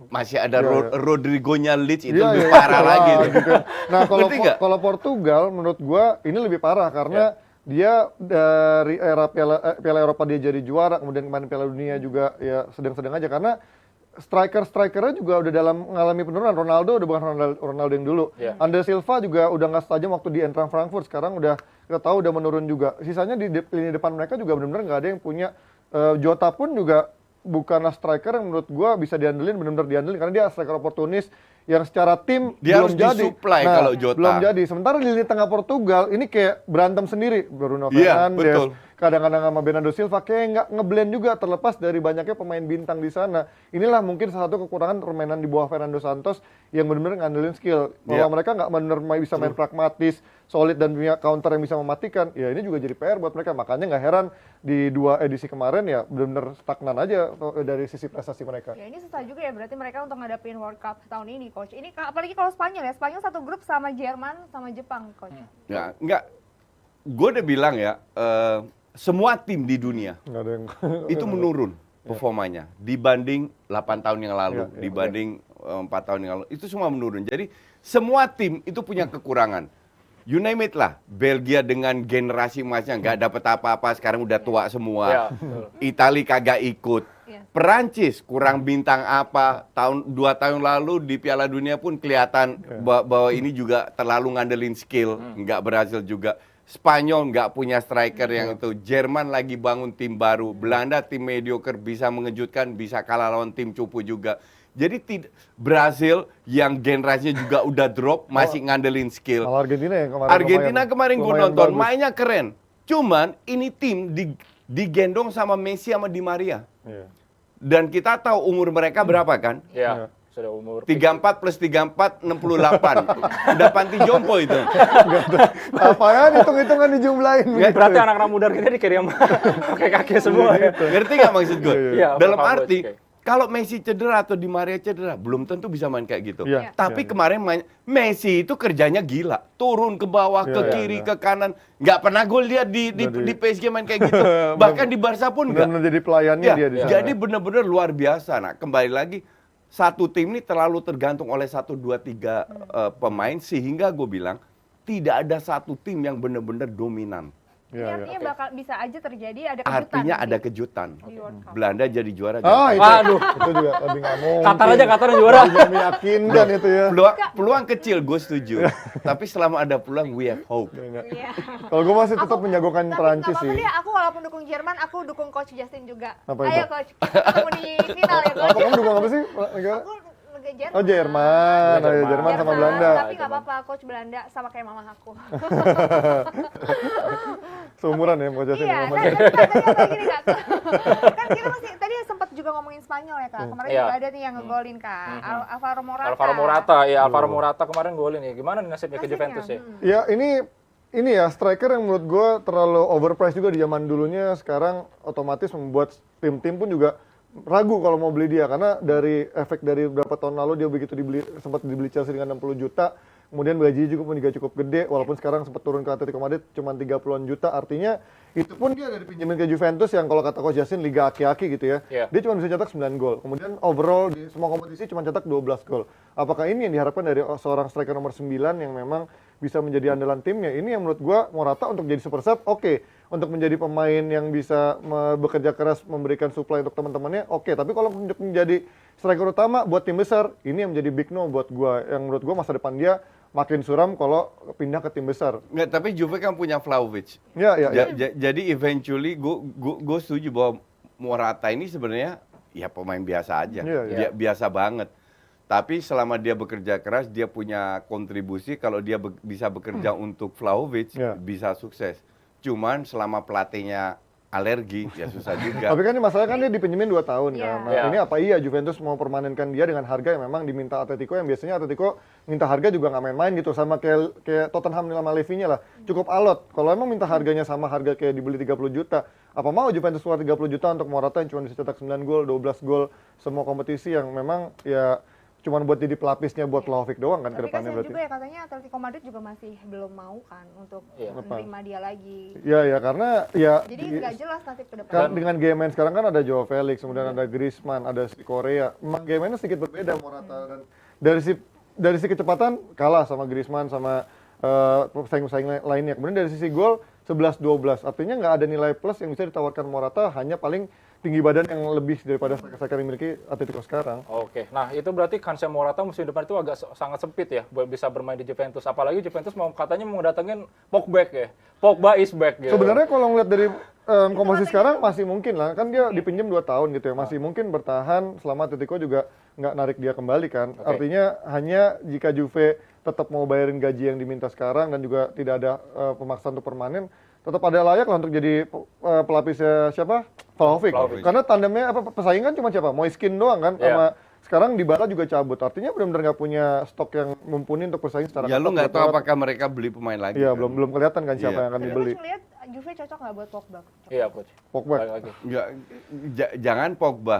masih ada Iya, iya. Rodrigo-nya Leeds itu iya, lebih iya, parah lagi. tuh. gitu. Nah, kalau Ngerti nggak? kalau Portugal menurut gua ini lebih parah karena dia dari era Piala Eropa dia jadi juara, kemudian kemarin Piala Dunia juga ya sedang-sedang aja karena strikernya juga udah dalam mengalami penurunan. Ronaldo udah bukan Ronaldo yang dulu. Andre Silva juga udah nggak setajam waktu di Eintracht Frankfurt. Sekarang udah kita tahu udah menurun juga. Sisanya di lini depan mereka juga benar-benar nggak ada yang punya. Jota pun juga bukanlah striker yang menurut gua bisa diandelin, benar-benar diandelin karena dia striker oportunis yang secara tim Dia belum harus jadi. disuplai kalau Jota. Belum jadi. Sementara di lini tengah Portugal ini kayak berantem sendiri. Bruno Iya, Fernandes, betul. kadang-kadang sama Bernardo Silva kayak nggak ngeblend juga, terlepas dari banyaknya pemain bintang di sana. Inilah mungkin salah satu kekurangan permainan di bawah Fernando Santos yang benar-benar ngandelin skill. Kalau Iya. mereka nggak benar bisa main pragmatis, solid dan punya counter yang bisa mematikan, ya ini juga jadi PR buat mereka. Makanya nggak heran di 2 edisi kemarin ya benar-benar stagnan aja dari sisi prestasi mereka. Ya ini susah juga ya berarti mereka untuk ngadapin World Cup tahun ini, Coach. Ini apalagi kalau Spanyol ya, Spanyol satu grup sama Jerman sama Jepang, Coach. Ya, enggak. Gue udah bilang ya, semua tim di dunia Nggak ada yang itu menurun performanya dibanding 8 tahun yang lalu, dibanding 4 tahun yang lalu. Itu semua menurun. Jadi semua tim itu punya kekurangan. You name it lah. Belgia dengan generasi emasnya nggak dapat apa-apa, sekarang udah tua semua. Ya, betul. Itali kagak ikut. Iya. Perancis kurang bintang apa, 2 tahun lalu di Piala Dunia pun kelihatan bahwa ini juga terlalu ngandelin skill, nggak berhasil juga. Spanyol nggak punya striker yang itu. Jerman lagi bangun tim baru. Belanda tim mediocre, bisa mengejutkan, bisa kalah lawan tim cupu juga. Jadi Brasil yang generasinya juga udah drop, masih ngandelin skill. Kalau Argentina yang kemarin Argentina kemarin gue lumayan nonton, bagus. mainnya keren. Cuman ini tim digendong sama Messi sama Di Maria. Iya. Dan kita tahu umur mereka berapa kan? Ya, sudah umur 34 plus 34, 68. Udah panti jompo itu. Apaan hitung-hitungan dijumlahin begitu. berarti anak-anak muda kita dikirim kakek-kakek semua. Ngerti nggak maksud gue? Iya, Dalam paham, arti, Coach. kalau Messi cedera atau Di Maria cedera, belum tentu bisa main kayak gitu. Iya, Tapi iya, kemarin Messi itu kerjanya gila. Turun ke bawah, ke Iya, kiri, iya. ke kanan. Nggak pernah gol dia di PSG main kayak gitu. Bahkan di Barca pun nggak. Benar-benar jadi pelayannya Ya, dia di sana. jadi benar-benar luar biasa. Nah, kembali lagi, satu tim ini terlalu tergantung oleh 1, 2, 3 pemain. Sehingga gue bilang, tidak ada satu tim yang benar-benar dominan. Ini Iya, artinya bakal bisa aja terjadi ada kejutan. Artinya nanti ada kejutan. di World Cup. Belanda jadi juara. Ah, jangan itu, Waduh. itu juga lebih nggak mungkin. Qatar yang juara. Lebih meyakinkan itu ya. Peluang kecil, gue setuju. Tapi selama ada peluang, we have hope. Iya. Kalau gue masih tetap menjagokan Tapi Perancis nggak apa-apa sih. deh, aku walaupun dukung Jerman, aku dukung Coach Justin juga. Apa Ayo itu? Coach, kita ketemu di final ya Apa Coach. kamu dukung apa sih? Negara? Aku negara Jerman. Oh Jerman, ayo Jerman sama Belanda. Tapi nggak apa-apa, Coach Belanda sama kayak mama aku. Seumuran ya Coach Justin Iya, sama kan Mama. tadi gini Kak. Kan kita masih tadi sempat juga ngomongin Spanyol ya Kak. Kemarin Iya. juga ada nih yang ngegolin Kak. Alvaro Morata. Alvaro Morata, ya Alvaro Morata kemarin golin ya. Gimana nih nasibnya ke Nasibnya, Juventus ya? Ya ini ya striker yang menurut gue terlalu overpriced juga di zaman dulunya. Sekarang otomatis membuat tim-tim pun juga ragu kalau mau beli dia karena dari efek dari beberapa tahun lalu dia begitu sempat dibeli Chelsea dengan 60 juta. Kemudian gajinya juga cukup gede, walaupun sekarang sempat turun ke Atletico Madrid cuma 30-an juta. Artinya itu pun dia dari pinjaman ke Juventus yang kalau kata Coach Justin liga aki-aki gitu ya. Iya. Dia cuma bisa cetak 9 gol. Kemudian overall di semua kompetisi cuma cetak 12 gol. Apakah ini yang diharapkan dari seorang striker nomor 9 yang memang bisa menjadi andalan timnya? Ini yang menurut gua Morata untuk jadi super sub oke. Untuk menjadi pemain yang bisa bekerja keras memberikan supply untuk teman-temannya oke. Tapi kalau untuk menjadi striker utama buat tim besar, ini yang menjadi big no buat gua. Yang menurut gua masa depan dia makin suram kalau pindah ke tim besar. Nggak, tapi Juve kan punya Vlahovic. Ya. Jadi eventually gue setuju bahwa Morata ini sebenarnya ya pemain biasa aja. Iya. Biasa banget. Tapi selama dia bekerja keras, dia punya kontribusi. Kalau dia bisa bekerja untuk Vlahovic, Iya. bisa sukses. Cuman selama pelatihnya alergi, ya susah juga. Tapi kan ini masalahnya kan dia dipinjemin 2 tahun Iya. kan. Nah, Iya. ini apa iya Juventus mau permanenkan dia dengan harga yang memang diminta Atletico, yang biasanya Atletico minta harga juga nggak main-main gitu, sama kayak Tottenham sama Levinya lah. Cukup alot. Kalau emang minta harganya sama harga kayak dibeli 30 juta, apa mau Juventus keluar 30 juta untuk Morata yang cuma bisa cetak 9 gol, 12 gol semua kompetisi yang memang ya cuma buat jadi pelapisnya buat Vlahovic doang kan ke Tapi depannya kasihan berarti. juga ya katanya Atletico Madrid juga masih belum mau kan untuk Iya. menerima dia lagi. Ya karena ya Jadi nggak jelas nasib ke depan. kan dengan game main sekarang kan ada Joao Felix, kemudian ada Griezmann, ada si Korea. Memang game mainnya sedikit berbeda Morata dan dari si kecepatan kalah sama Griezmann sama pesaing-pesaing lainnya. Kemudian dari sisi gol 11-12. Artinya nggak ada nilai plus yang bisa ditawarkan Morata, hanya paling tinggi badan yang lebih daripada striker yang dimiliki Atletico sekarang. Oke, nah itu berarti kansnya Morata musim depan itu agak sangat sempit ya buat bisa bermain di Juventus. Apalagi Juventus katanya mau datengin Pogba ya. Pogba is back gitu. Sebenarnya kalau ngeliat dari komposisi sekarang masih mungkin lah, kan dia dipinjam 2 tahun gitu ya, masih mungkin bertahan selama Atletico juga nggak narik dia kembali kan. Artinya hanya jika Juve tetap mau bayarin gaji yang diminta sekarang dan juga tidak ada pemaksaan untuk permanen, tetap ada layak lah untuk jadi pelapisnya siapa? Vlahovic. Karena tandemnya pesaingan cuma siapa? Moiskin doang kan sama sekarang Dybala juga cabut. Artinya benar-benar nggak punya stok yang mumpuni untuk bersaing secara Ya lu ketat. nggak tahu apakah mereka beli pemain lagi. Iya, kan? belum kelihatan kan siapa Iya. yang akan Tapi dibeli. Coach lihat Juve cocok nggak buat Pogba? Iya, coach. Pogba. Balik lagi. Jangan Pogba.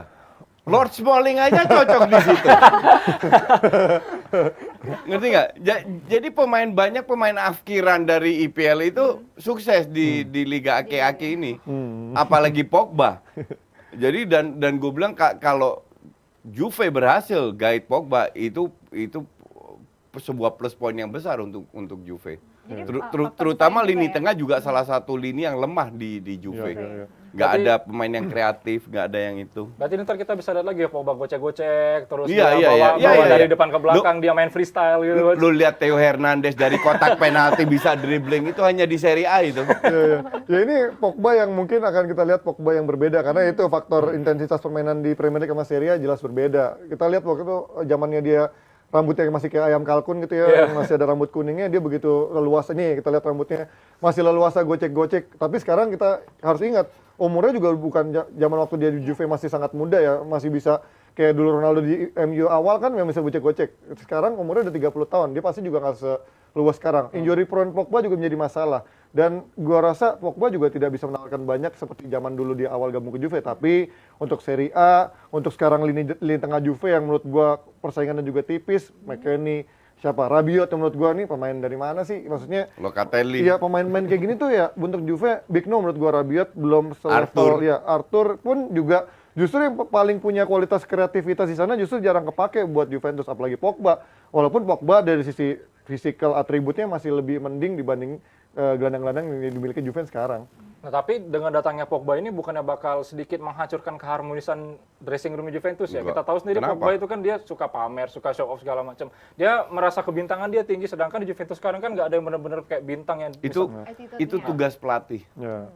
Lord Smalling aja cocok di situ. Ngerti nggak? Jadi banyak pemain afkiran dari IPL itu sukses di Liga Aki-Aki ini. Apalagi Pogba. Jadi dan gue bilang kalau Juve berhasil guide Pogba itu sebuah plus poin yang besar untuk Juve. Jadi, Terutama faktor lini juga ya? tengah juga salah satu lini yang lemah di Juve. Iya. Nggak Berarti- ada pemain yang kreatif, nggak ada yang itu. Berarti ntar kita bisa lihat lagi ya Pogba gocek-gocek, terus Iya, dia iya, bawa dari iya. depan ke belakang, dia main freestyle gitu. Coach. Lu lihat Theo Hernandez dari kotak penalti bisa dribbling itu hanya di Serie A itu. Iya. Ya ini Pogba yang mungkin akan kita lihat Pogba yang berbeda karena itu faktor intensitas permainan di Premier League sama Serie A jelas berbeda. Kita lihat waktu itu zamannya dia rambutnya masih kayak ayam kalkun gitu ya, yang masih ada rambut kuningnya, dia begitu leluasa nih, kita lihat rambutnya masih leluasa gocek-gocek. Tapi sekarang kita harus ingat umurnya juga bukan zaman waktu dia di Juve masih sangat muda ya, masih bisa kayak dulu Ronaldo di MU awal kan yang bisa gocek-gocek. Sekarang umurnya udah 30 tahun, dia pasti juga nggak seluas sekarang. Injury prone Pogba juga menjadi masalah. Dan gua rasa Pogba juga tidak bisa menawarkan banyak seperti zaman dulu di awal gabung ke Juve. Tapi untuk Serie A, untuk sekarang lini tengah Juve yang menurut gua persaingannya juga tipis, McKennie, siapa? Rabiot yang menurut gua nih pemain dari mana sih? Maksudnya Locatelli. iya pemain-pemain kayak gini tuh ya untuk Juve big no menurut gua. Rabiot belum selevel ya. Arthur pun juga justru yang paling punya kualitas kreativitas di sana justru jarang kepake buat Juventus, apalagi Pogba. Walaupun Pogba dari sisi physical atributnya masih lebih mending dibanding gelandang-gelandang yang dimiliki Juventus sekarang. Nah, tapi dengan datangnya Pogba ini bukannya bakal sedikit menghancurkan keharmonisan dressing room Juventus ya? Enggak. Kita tahu sendiri Kenapa? Pogba itu kan dia suka pamer, suka show off segala macam. Dia merasa kebintangan dia tinggi, sedangkan di Juventus sekarang kan nggak ada yang benar-benar kayak bintang yang Itu Attitude-nya. tugas pelatih. Ya.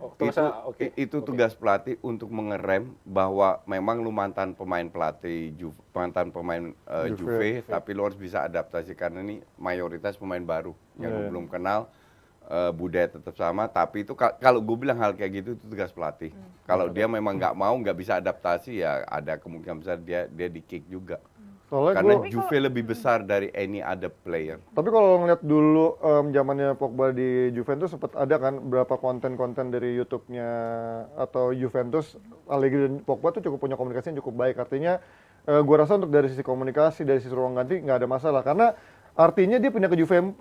Itu tugas pelatih untuk mengerem bahwa memang lu mantan pemain pelatih mantan pemain Juve, tapi lu harus bisa adaptasi karena ini mayoritas pemain baru yang lu belum kenal. Budaya tetap sama, tapi itu kalau gue bilang hal kayak gitu itu tugas pelatih. Kalau dia memang nggak bisa adaptasi ya ada kemungkinan besar dia di kick juga. Soalnya Karena gua- Juve lebih besar dari any other player. Tapi kalau ngeliat dulu zamannya Pogba di Juventus sempat ada kan beberapa konten-konten dari YouTube-nya atau Juventus, Allegri dan Pogba tuh cukup punya komunikasi yang cukup baik. Artinya gua rasa untuk dari sisi komunikasi, dari sisi ruang ganti nggak ada masalah karena artinya dia pindah ke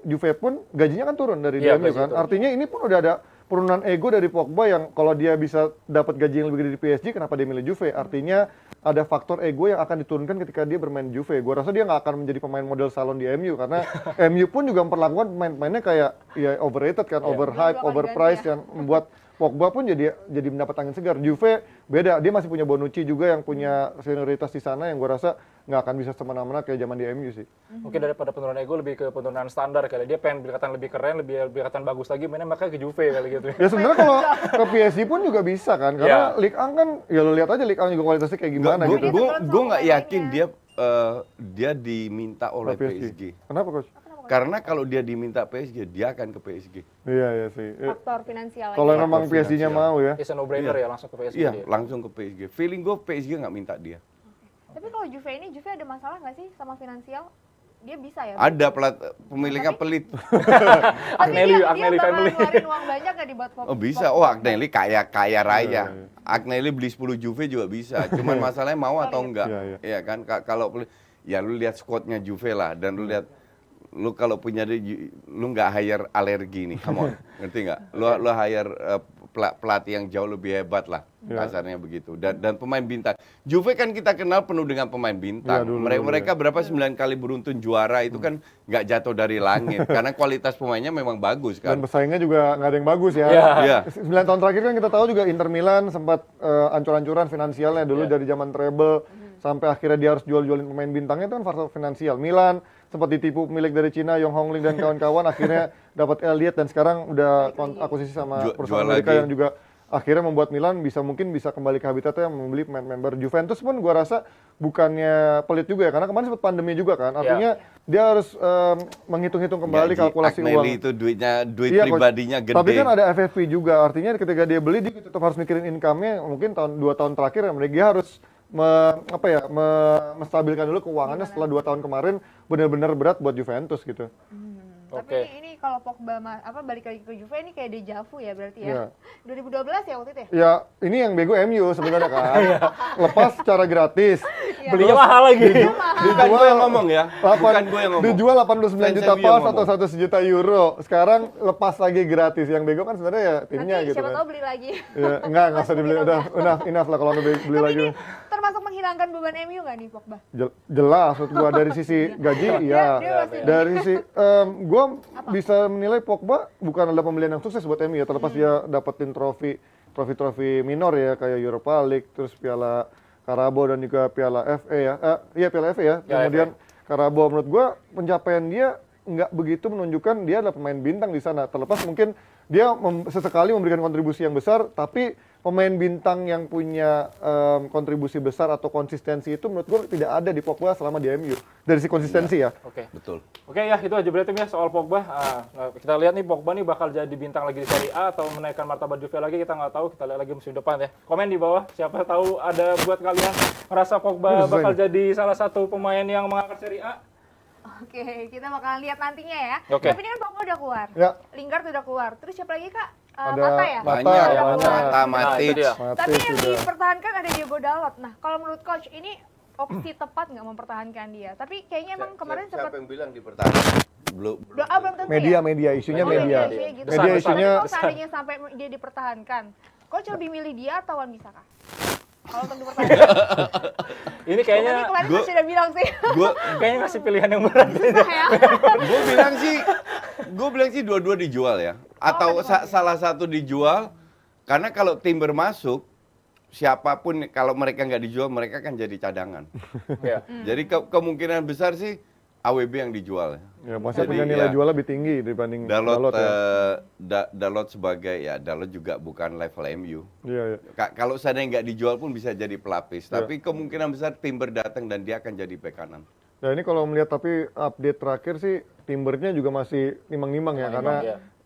Juve pun gajinya kan turun dari Iya, MU gaji kan. turun. Artinya ini pun udah ada penurunan ego dari Pogba yang kalau dia bisa dapat gaji yang lebih gede di PSG kenapa dia milih Juve? Artinya ada faktor ego yang akan diturunkan ketika dia bermain di Juve. Gua rasa dia nggak akan menjadi pemain model salon di MU karena MU pun juga memperlakukan pemain-pemainnya kayak ya overrated kan, overhype, Dua kali overpriced ganti ya. yang membuat Pogba pun jadi mendapat angin segar. Juve beda, dia masih punya Bonucci juga yang punya senioritas di sana yang gua rasa nggak akan bisa semena-mena kayak zaman di MU sih. Mungkin daripada penurunan ego lebih ke penurunan standar kali. Dia pengen kelihatan lebih keren, lebih kelihatan bagus lagi, mainnya makanya ke Juve kali gitu. Ya sebenarnya kalau ke PSG pun juga bisa kan, karena Iya. Ligue 1 kan ya lo lihat aja Ligue 1 juga kualitasnya kayak gimana gitu. Gue nggak yakin dia diminta oleh PSG. Kenapa coach? Karena kalau dia diminta PSG, dia akan ke PSG. Iya iya sih. Faktor finansial aja. Kalau ya. memang PSG-nya mau ya. It's a no-brainer ya langsung ke PSG. Iya, dia. langsung ke PSG. Feeling gue PSG nggak minta dia. Tapi kalau Juve ada masalah nggak sih sama finansial? Dia bisa ya? Ada pemiliknya pelit. Agnelli dia bakal family. ngeluarin uang banyak nggak di buat Oh bisa, oh Agnelli kaya raya. Agnelli beli 10 Juve juga bisa. Cuman masalahnya mau atau enggak. Iya, Iya kan, kalau ya lu lihat squadnya Juve lah dan lu lihat lu kalau punya lu nggak hire alergi nih, come on, ngerti nggak? Lu hire pelatih yang jauh lebih hebat lah, kasarnya begitu. Dan pemain bintang. Juve kan kita kenal penuh dengan pemain bintang. Mereka berapa 9 kali beruntun juara itu kan nggak jatuh dari langit karena kualitas pemainnya memang bagus kan. Dan pesaingnya juga nggak ada yang bagus ya. Iya. 9 tahun terakhir kan kita tahu juga Inter Milan sempat ancur-ancuran finansialnya dulu dari zaman treble sampai akhirnya dia harus jual-jualin pemain bintangnya itu kan faktor finansial. Milan sempat ditipu pemilik dari Cina, Yong Hongling dan kawan-kawan, akhirnya dapat Elliot dan sekarang udah akuisisi sama perusahaan jual Amerika lagi. yang juga akhirnya membuat Milan mungkin bisa kembali ke habitatnya membeli pemain-pemain baru. Juventus pun gua rasa bukannya pelit juga ya, karena kemarin sempat pandemi juga kan, artinya dia harus menghitung-hitung kembali kalkulasi Agnelli uang. itu duit Iya, Coach. pribadinya gede. Tapi kan ada FFP juga, artinya ketika dia beli dia tetap harus mikirin income-nya. Mungkin 2 tahun terakhir dia harus menstabilkan dulu keuangannya setelah 2 tahun kemarin benar-benar berat buat Juventus gitu. Tapi ini kalau Pogba balik lagi ke Juve ini kayak deja vu ya berarti ya. 2012 ya waktu itu ya? Ya, ini yang bego MU sebenarnya kan. Lepas secara gratis. Belinya mahal lagi. Bukan gue yang ngomong ya. Bukan gue yang ngomong. Dijual 89 juta Fans MU yang pounds atau ngomong. 1 juta euro. Sekarang lepas lagi gratis. Yang bego kan sebenarnya ya timnya Nanti gitu siapa kan. tahu beli lagi. Ya, enggak usah dibeli. Udah enough lah kalau beli Tapi lagi. ini termasuk menghilangkan beban MU nggak nih Pogba? Jelas menurut gua dari sisi gaji iya. Dia pasti Dari sisi gua bisa menilai Pogba bukan adalah pembelian yang sukses buat MU ya, terlepas dia dapetin trofi minor ya kayak Europa League, terus Piala Carabao dan juga Piala FA ya. Piala FA ya. Kemudian Carabao menurut gua pencapaian dia nggak begitu menunjukkan dia adalah pemain bintang di sana. Terlepas mungkin dia sesekali memberikan kontribusi yang besar, tapi pemain bintang yang punya kontribusi besar atau konsistensi itu menurut gue tidak ada di Pogba selama di MU. Dari si konsistensi ya. Oke. Betul. Oke ya, itu aja berarti ya soal Pogba. Kita lihat nih Pogba nih bakal jadi bintang lagi di Serie A atau menaikkan martabat Juve lagi, kita nggak tahu. Kita lihat lagi musim depan ya. Komen di bawah, siapa tahu ada buat kalian merasa Pogba bakal jadi salah satu pemain yang mengangkat Serie A. Oke, kita bakalan lihat nantinya ya. Oke. Tapi ini kan Pogba udah keluar. Ya. Lingard udah keluar. Terus siapa lagi Kak? Ada Mata ya? Mata, Banyak. ya, Mata, Matic. itu dia. Tapi yang sudah. dipertahankan ada Diego Dalot. Nah, kalau menurut coach ini opsi tepat nggak mempertahankan dia? Tapi kayaknya emang kemarin sempat Siapa yang bilang dipertahankan? Belum. belum tentu Media isunya ya. media. Gitu. Media Tapi isunya kalau seandainya sampai dia dipertahankan, coach lebih milih dia atau Wan Bisaka? Kalau untuk dipertahankan. Ini kayaknya Tadi kemarin masih udah bilang sih. kayaknya ngasih pilihan yang berat. Susah ya. Gue bilang sih dua-dua dijual ya. Atau salah satu dijual, karena kalau Timber masuk, siapapun kalau mereka nggak dijual, mereka kan jadi cadangan. Ya. Jadi kemungkinan besar sih AWB yang dijual. ya masih Jadi, punya nilai ya. jual lebih tinggi dibanding Dalot, Dalot ya. Dalot sebagai Dalot juga bukan level MU. Iya. Kalau seandainya nggak dijual pun bisa jadi pelapis. Tapi kemungkinan besar Timber datang dan dia akan jadi bek kanan. Ya ini kalau melihat tapi update terakhir sih Timbernya juga masih nimbang-nimbang ya, karena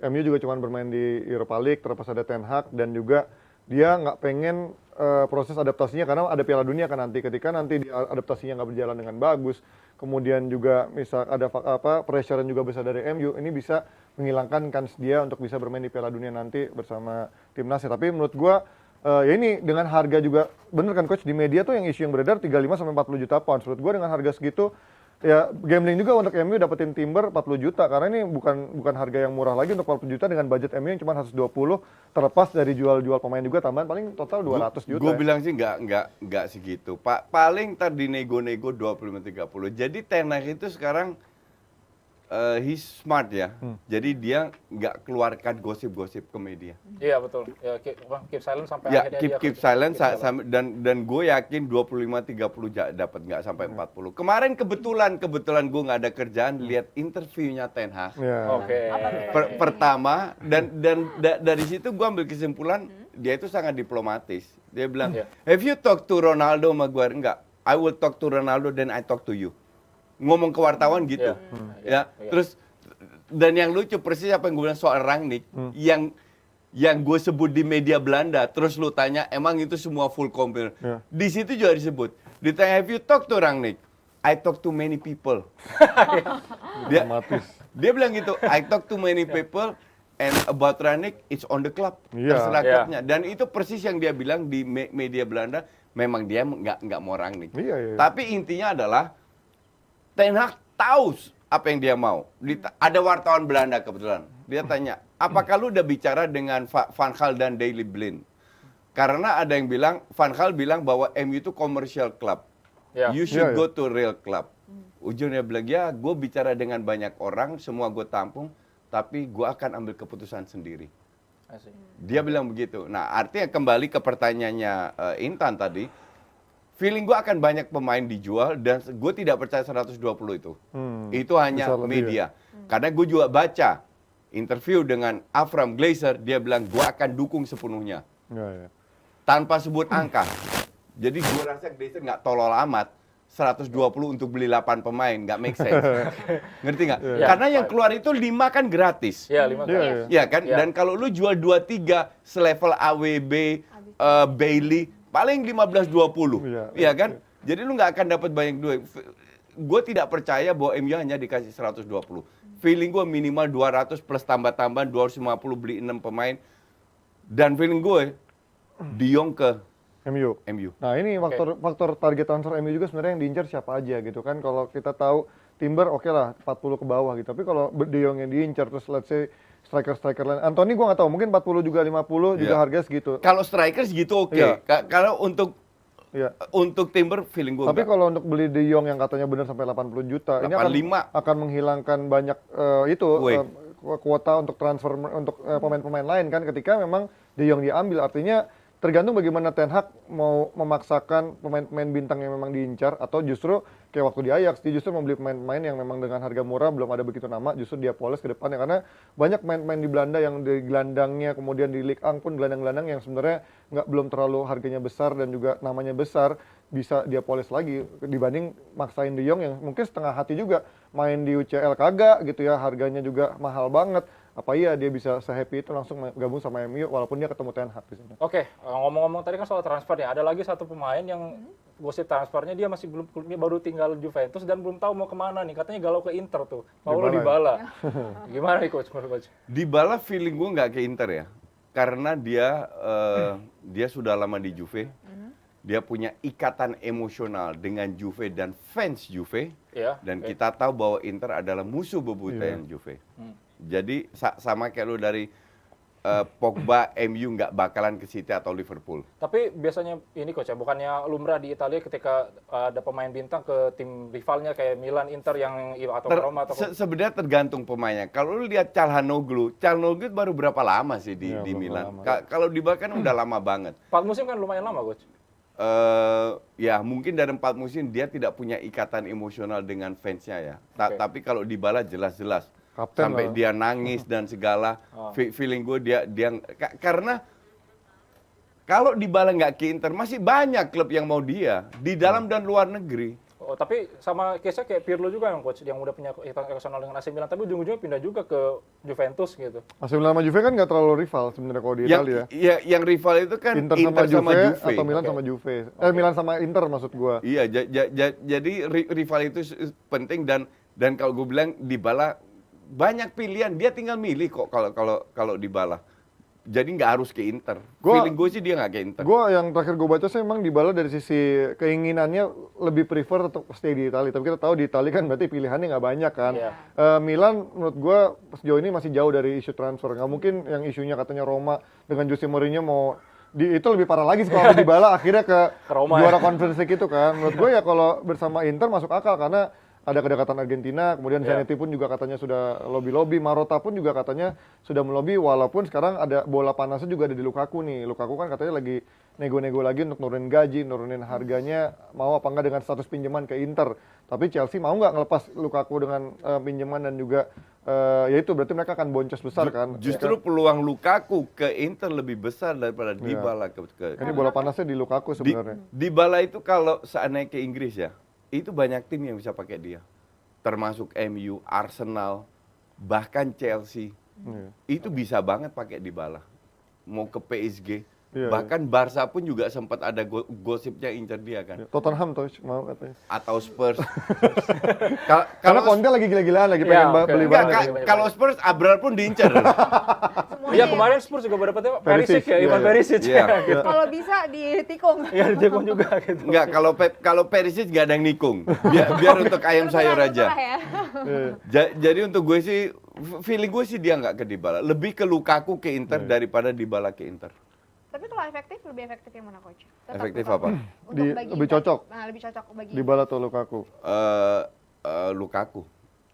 MU juga cuma bermain di Europa League, terlepas ada Ten Hag dan juga dia nggak pengen proses adaptasinya karena ada Piala Dunia kan nanti, ketika nanti adaptasinya nggak berjalan dengan bagus, kemudian juga misal ada pressure juga besar dari MU, ini bisa menghilangkan kans dia untuk bisa bermain di Piala Dunia nanti bersama timnasnya. Tapi menurut gua ya ini dengan harga juga bener kan coach, di media tuh yang isu yang beredar 35 sampai 40 juta pounds. Menurut gua dengan harga segitu ya gambling juga untuk MU dapetin Timber 40 juta karena ini bukan harga yang murah lagi untuk 40 juta dengan budget MU yang cuma 120, terlepas dari jual pemain juga tambahan paling total 200 juta. Gue ya. bilang sih nggak segitu. Paling ntar dinego-nego 25-30. Jadi Ten Hag itu sekarang he's smart ya. Jadi dia nggak keluarkan gosip-gosip ke media. Iya betul. Ya keep silent sampai Ya akhirnya keep silent dan gue yakin 25-30 dapat nggak sampai 40. Kemarin kebetulan gue nggak ada kerjaan, lihat interviewnya Ten Hag. Ya. Oke. Pertama dan dari situ gue ambil kesimpulan dia itu sangat diplomatis. Dia bilang, have you talk to Ronaldo Maguire? Enggak. I will talk to Ronaldo then I talk to you. Ngomong ke wartawan gitu. Terus dan yang lucu persis apa yang gue bilang soal Rangnick yang gue sebut di media Belanda, terus lu tanya emang itu semua full compliment. Di situ juga disebut. Ditanya have you talk to Rangnick? I talk to many people. Dia bilang gitu, I talk to many people and about Rangnick it's on the club. Terserah klubnya. Dan itu persis yang dia bilang di media Belanda, memang dia nggak mau Rangnick. Tapi intinya adalah Ten Hag tahu apa yang dia mau. Ada wartawan Belanda kebetulan. Dia tanya, Apakah lu udah bicara dengan Van Gaal dan Daley Blind? Karena ada yang bilang, Van Gaal bilang bahwa MU itu commercial club. Ya. You should Iya, go to real club. Ujungnya bilang, ya gue bicara dengan banyak orang, semua gue tampung, tapi gue akan ambil keputusan sendiri. Asik. Dia bilang begitu. Nah, artinya kembali ke pertanyaannya Intan tadi, feeling gue akan banyak pemain dijual dan gue tidak percaya 120 itu. Itu hanya Bisa lebih media. Karena gue juga baca interview dengan Avram Glazer, dia bilang gue akan dukung sepenuhnya. Ya. Tanpa sebut angka. Jadi gue rasa Glazer nggak tolol amat. 120 untuk beli 8 pemain, nggak make sense. Ngerti nggak? Ya. Karena yang keluar itu 5 kan gratis. Ya, 5 Iya, kali. iya. Ya kan? Ya. Dan kalau lu jual 2-3 selevel AWB, Bailey, paling 15-20. Iya. Iya kan? Jadi lu nggak akan dapat banyak duit. Gue tidak percaya bahwa MU hanya dikasih 120. Feeling gue minimal 200 plus tambah-tambahan 250 beli 6 pemain. Dan feeling gue, De Jong ke MU. MU. Nah ini faktor target transfer MU juga sebenarnya yang diincar siapa aja gitu kan. Kalau kita tahu Timber oke lah 40 ke bawah gitu. Tapi kalau De Jong yang diincar terus let's say striker lain. Anthony gua nggak tahu, mungkin 40 juga 50 juga Iya. harga segitu. Kalau striker segitu oke. Iya. Kalau untuk Iya. Timber feeling gue Tapi enggak. kalau untuk beli De Jong yang katanya benar sampai 80 juta, ini 85. akan menghilangkan banyak kuota untuk transfer untuk pemain-pemain lain kan ketika memang De Jong diambil. Artinya tergantung bagaimana Ten Hag mau memaksakan pemain-pemain bintang yang memang diincar atau justru kayak waktu di Ajax dia justru membeli pemain-pemain yang memang dengan harga murah belum ada begitu nama justru dia poles ke depannya karena banyak pemain-pemain di Belanda yang di gelandangnya kemudian di Ligue 1 pun gelandang-gelandang yang sebenarnya belum terlalu harganya besar dan juga namanya besar bisa dia poles lagi dibanding maksain De Jong yang mungkin setengah hati juga main di UCL kagak gitu ya harganya juga mahal banget. Apa iya dia bisa se-happy itu langsung gabung sama MU walaupun dia ketemu Ten Hag di sana. Oke, ngomong-ngomong tadi kan soal transfer ya, ada lagi satu pemain yang gosip transfernya dia masih dia baru tinggal Juventus dan belum tahu mau kemana nih. Katanya galau ke Inter tuh, Paulo Dybala. Gimana nih coach menurut coach? Dybala feeling gue nggak ke Inter ya, karena dia sudah lama di Juve, dia punya ikatan emosional dengan Juve dan fans Juve, Iya. dan kita tahu bahwa Inter adalah musuh bebuyutan Juve. Jadi sama kayak lu dari Pogba, MU nggak bakalan ke City atau Liverpool. Tapi biasanya ini coach ya, bukannya lumrah di Italia ketika ada pemain bintang ke tim rivalnya kayak Milan, Inter yang atau Roma atau Sebenarnya tergantung pemainnya. Kalau lu lihat Calhanoglu baru berapa lama sih di belum Milan? lama. Kalau Dybala kan udah lama banget. 4 musim kan lumayan lama coach. Ya mungkin dari 4 musim dia tidak punya ikatan emosional dengan fansnya ya. Oke. Tapi kalau Dybala jelas-jelas Kapten sampai lah. dia nangis dan segala. Feeling gue dia karena kalau Dybala nggak ke Inter masih banyak klub yang mau dia di dalam dan luar negeri. Oh, tapi sama case-nya kayak Pirlo juga yang coach yang udah punya ikatan emosional dengan AC Milan tapi ujung-ujungnya pindah juga ke Juventus gitu. AC Milan sama Juve kan nggak terlalu rival sebenarnya kalau di Italia. Yang rival itu kan Inter sama Juve atau Milan sama Juve. Milan sama Inter maksud gua. Iya, jadi rival itu penting dan kalau gue bilang Dybala banyak pilihan, dia tinggal milih kok kalau Dybala. Jadi nggak harus ke Inter. Feeling gue sih dia nggak ke Inter. Gua yang terakhir gue baca sih emang Dybala dari sisi keinginannya lebih prefer untuk stay di Italia. Tapi kita tahu di Italia kan berarti pilihannya nggak banyak kan. Iya. Milan menurut gua sejauh ini masih jauh dari isu transfer. Nggak mungkin yang isunya katanya Roma dengan Jose Mourinho mau itu lebih parah lagi sih kalau Dybala akhirnya ke Roma juara ya. Conference League itu kan. Menurut gue ya kalau bersama Inter masuk akal karena ada kedekatan Argentina, kemudian Zanetti pun juga katanya sudah lobby-lobby, Marotta pun juga katanya sudah melobi, walaupun sekarang ada bola panasnya juga ada di Lukaku nih. Lukaku kan katanya lagi nego-nego lagi untuk nurunin gaji, nurunin harganya, mau apa enggak dengan status pinjaman ke Inter. Tapi Chelsea mau nggak ngelepas Lukaku dengan pinjaman dan juga ya itu berarti mereka akan boncos besar kan. Justru peluang Lukaku ke Inter lebih besar daripada Dybala ke Ini bola panasnya di Lukaku sebenarnya. Dybala itu kalau seandainya ke Inggris ya, itu banyak tim yang bisa pakai dia. Termasuk MU, Arsenal, bahkan Chelsea. Itu bisa banget pakai Dybala. Mau ke PSG. Iya, Bahkan Barca pun juga sempat ada gosipnya incar dia kan. Tottenham tuh mau katanya. Atau Spurs. Karena Conte lagi gila-gilaan lagi pengen oke. beli Enggak, banget. kalau Spurs Abrar pun diincar. Iya kemarin Spurs juga dapetnya Perisic ya, Ivan Perisic. Iya. Gitu. Kalau bisa ditikung. Iya ditikung juga gitu. Enggak, kalau Perisic nggak ada yang nikung. Biar untuk ayam sayur aja. Murah ya. Jadi untuk gue sih Feeling gue sih dia nggak ke Dybala, lebih ke Lukaku ke Inter daripada Dybala ke Inter. Tapi kalau efektif, lebih efektif yang mana coach? Tetap Efektif Lukaku. apa? Untuk bagi lebih Inter. cocok. Nah, lebih cocok bagi Dybala atau Lukaku? Lukaku.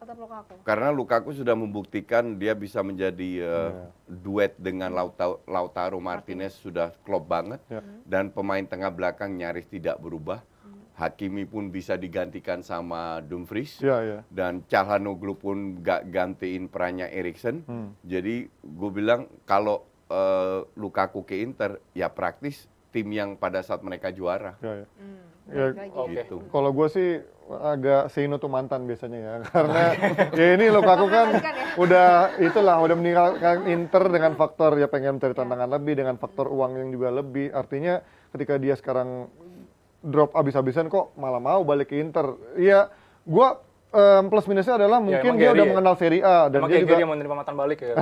tetap Lukaku. Karena Lukaku sudah membuktikan dia bisa menjadi duet dengan Lautaro Martinez sudah klop banget. Dan pemain tengah belakang nyaris tidak berubah. Hakimi pun bisa digantikan sama Dumfries. Dan Calhanoglu pun gak gantiin perannya Eriksen. Jadi gue bilang kalau Lukaku ke Inter, ya praktis tim yang pada saat mereka juara. Ya, Gitu. kalau gue sih agak say no to mantan biasanya ya, karena ya ini Lukaku kan udah meninggalkan Inter dengan faktor ya pengen mencari tantangan lebih, dengan faktor uang yang juga lebih. Artinya ketika dia sekarang drop abis-abisan kok malah mau balik ke Inter. Iya, gue plus minusnya adalah mungkin dia udah mengenal Serie A dan dia juga dia menerima mantan balik ya.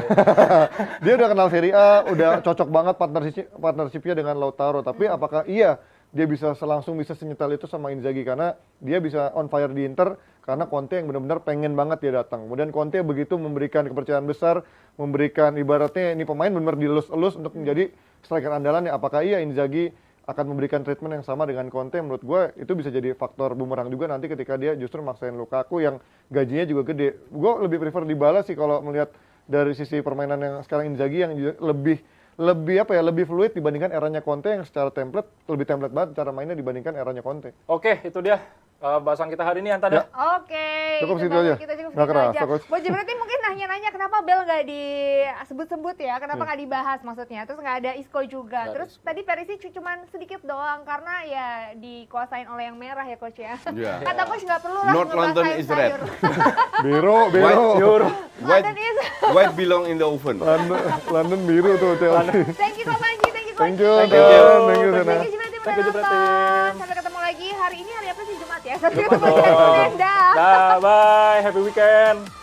dia udah kenal Serie A, udah cocok banget partnershipnya dengan Lautaro. Tapi apakah iya dia bisa langsung bisa senyetel itu sama Inzaghi, karena dia bisa on fire di Inter karena Conte yang benar-benar pengen banget dia datang. Kemudian Conte begitu memberikan kepercayaan besar, memberikan ibaratnya ini pemain benar-benar dilus-elus untuk menjadi striker andalan. Ya apakah iya Inzaghi akan memberikan treatment yang sama dengan Conte? Menurut gue itu bisa jadi faktor bumerang juga nanti ketika dia justru maksain Lukaku yang gajinya juga gede. Gue lebih prefer Dybala sih kalau melihat dari sisi permainan yang sekarang Inzaghi yang lebih fluid dibandingkan eranya Conte yang secara lebih template banget cara mainnya dibandingkan eranya Conte. Oke, itu dia bahasan kita hari ini Anta dah. Oke, Cukup itu situ aja. Kita cukup Nggak situ kerasa, aja. Coach. Buat Jebretin mungkin nanya-nanya kenapa Bel nggak disebut-sebut ya, kenapa nggak dibahas maksudnya. Terus nggak ada Isco juga. Terus tadi Perisic cuman sedikit doang karena ya dikuasain oleh yang merah ya coach ya. Yeah. Kata coach nggak perlu lah North London is red. Biru. White belong in the oven. London biru tuh Chelsea. Thank you Kak Panji, thank you coach. Thank you. Thank you Sana. Jebretin Thank you, udah Jebretin. nonton. Sampai ketemu lagi hari ini, hari apa sih, Jumat ya? Sampai ketemu lagi. Dah. Dah, bye. Happy weekend.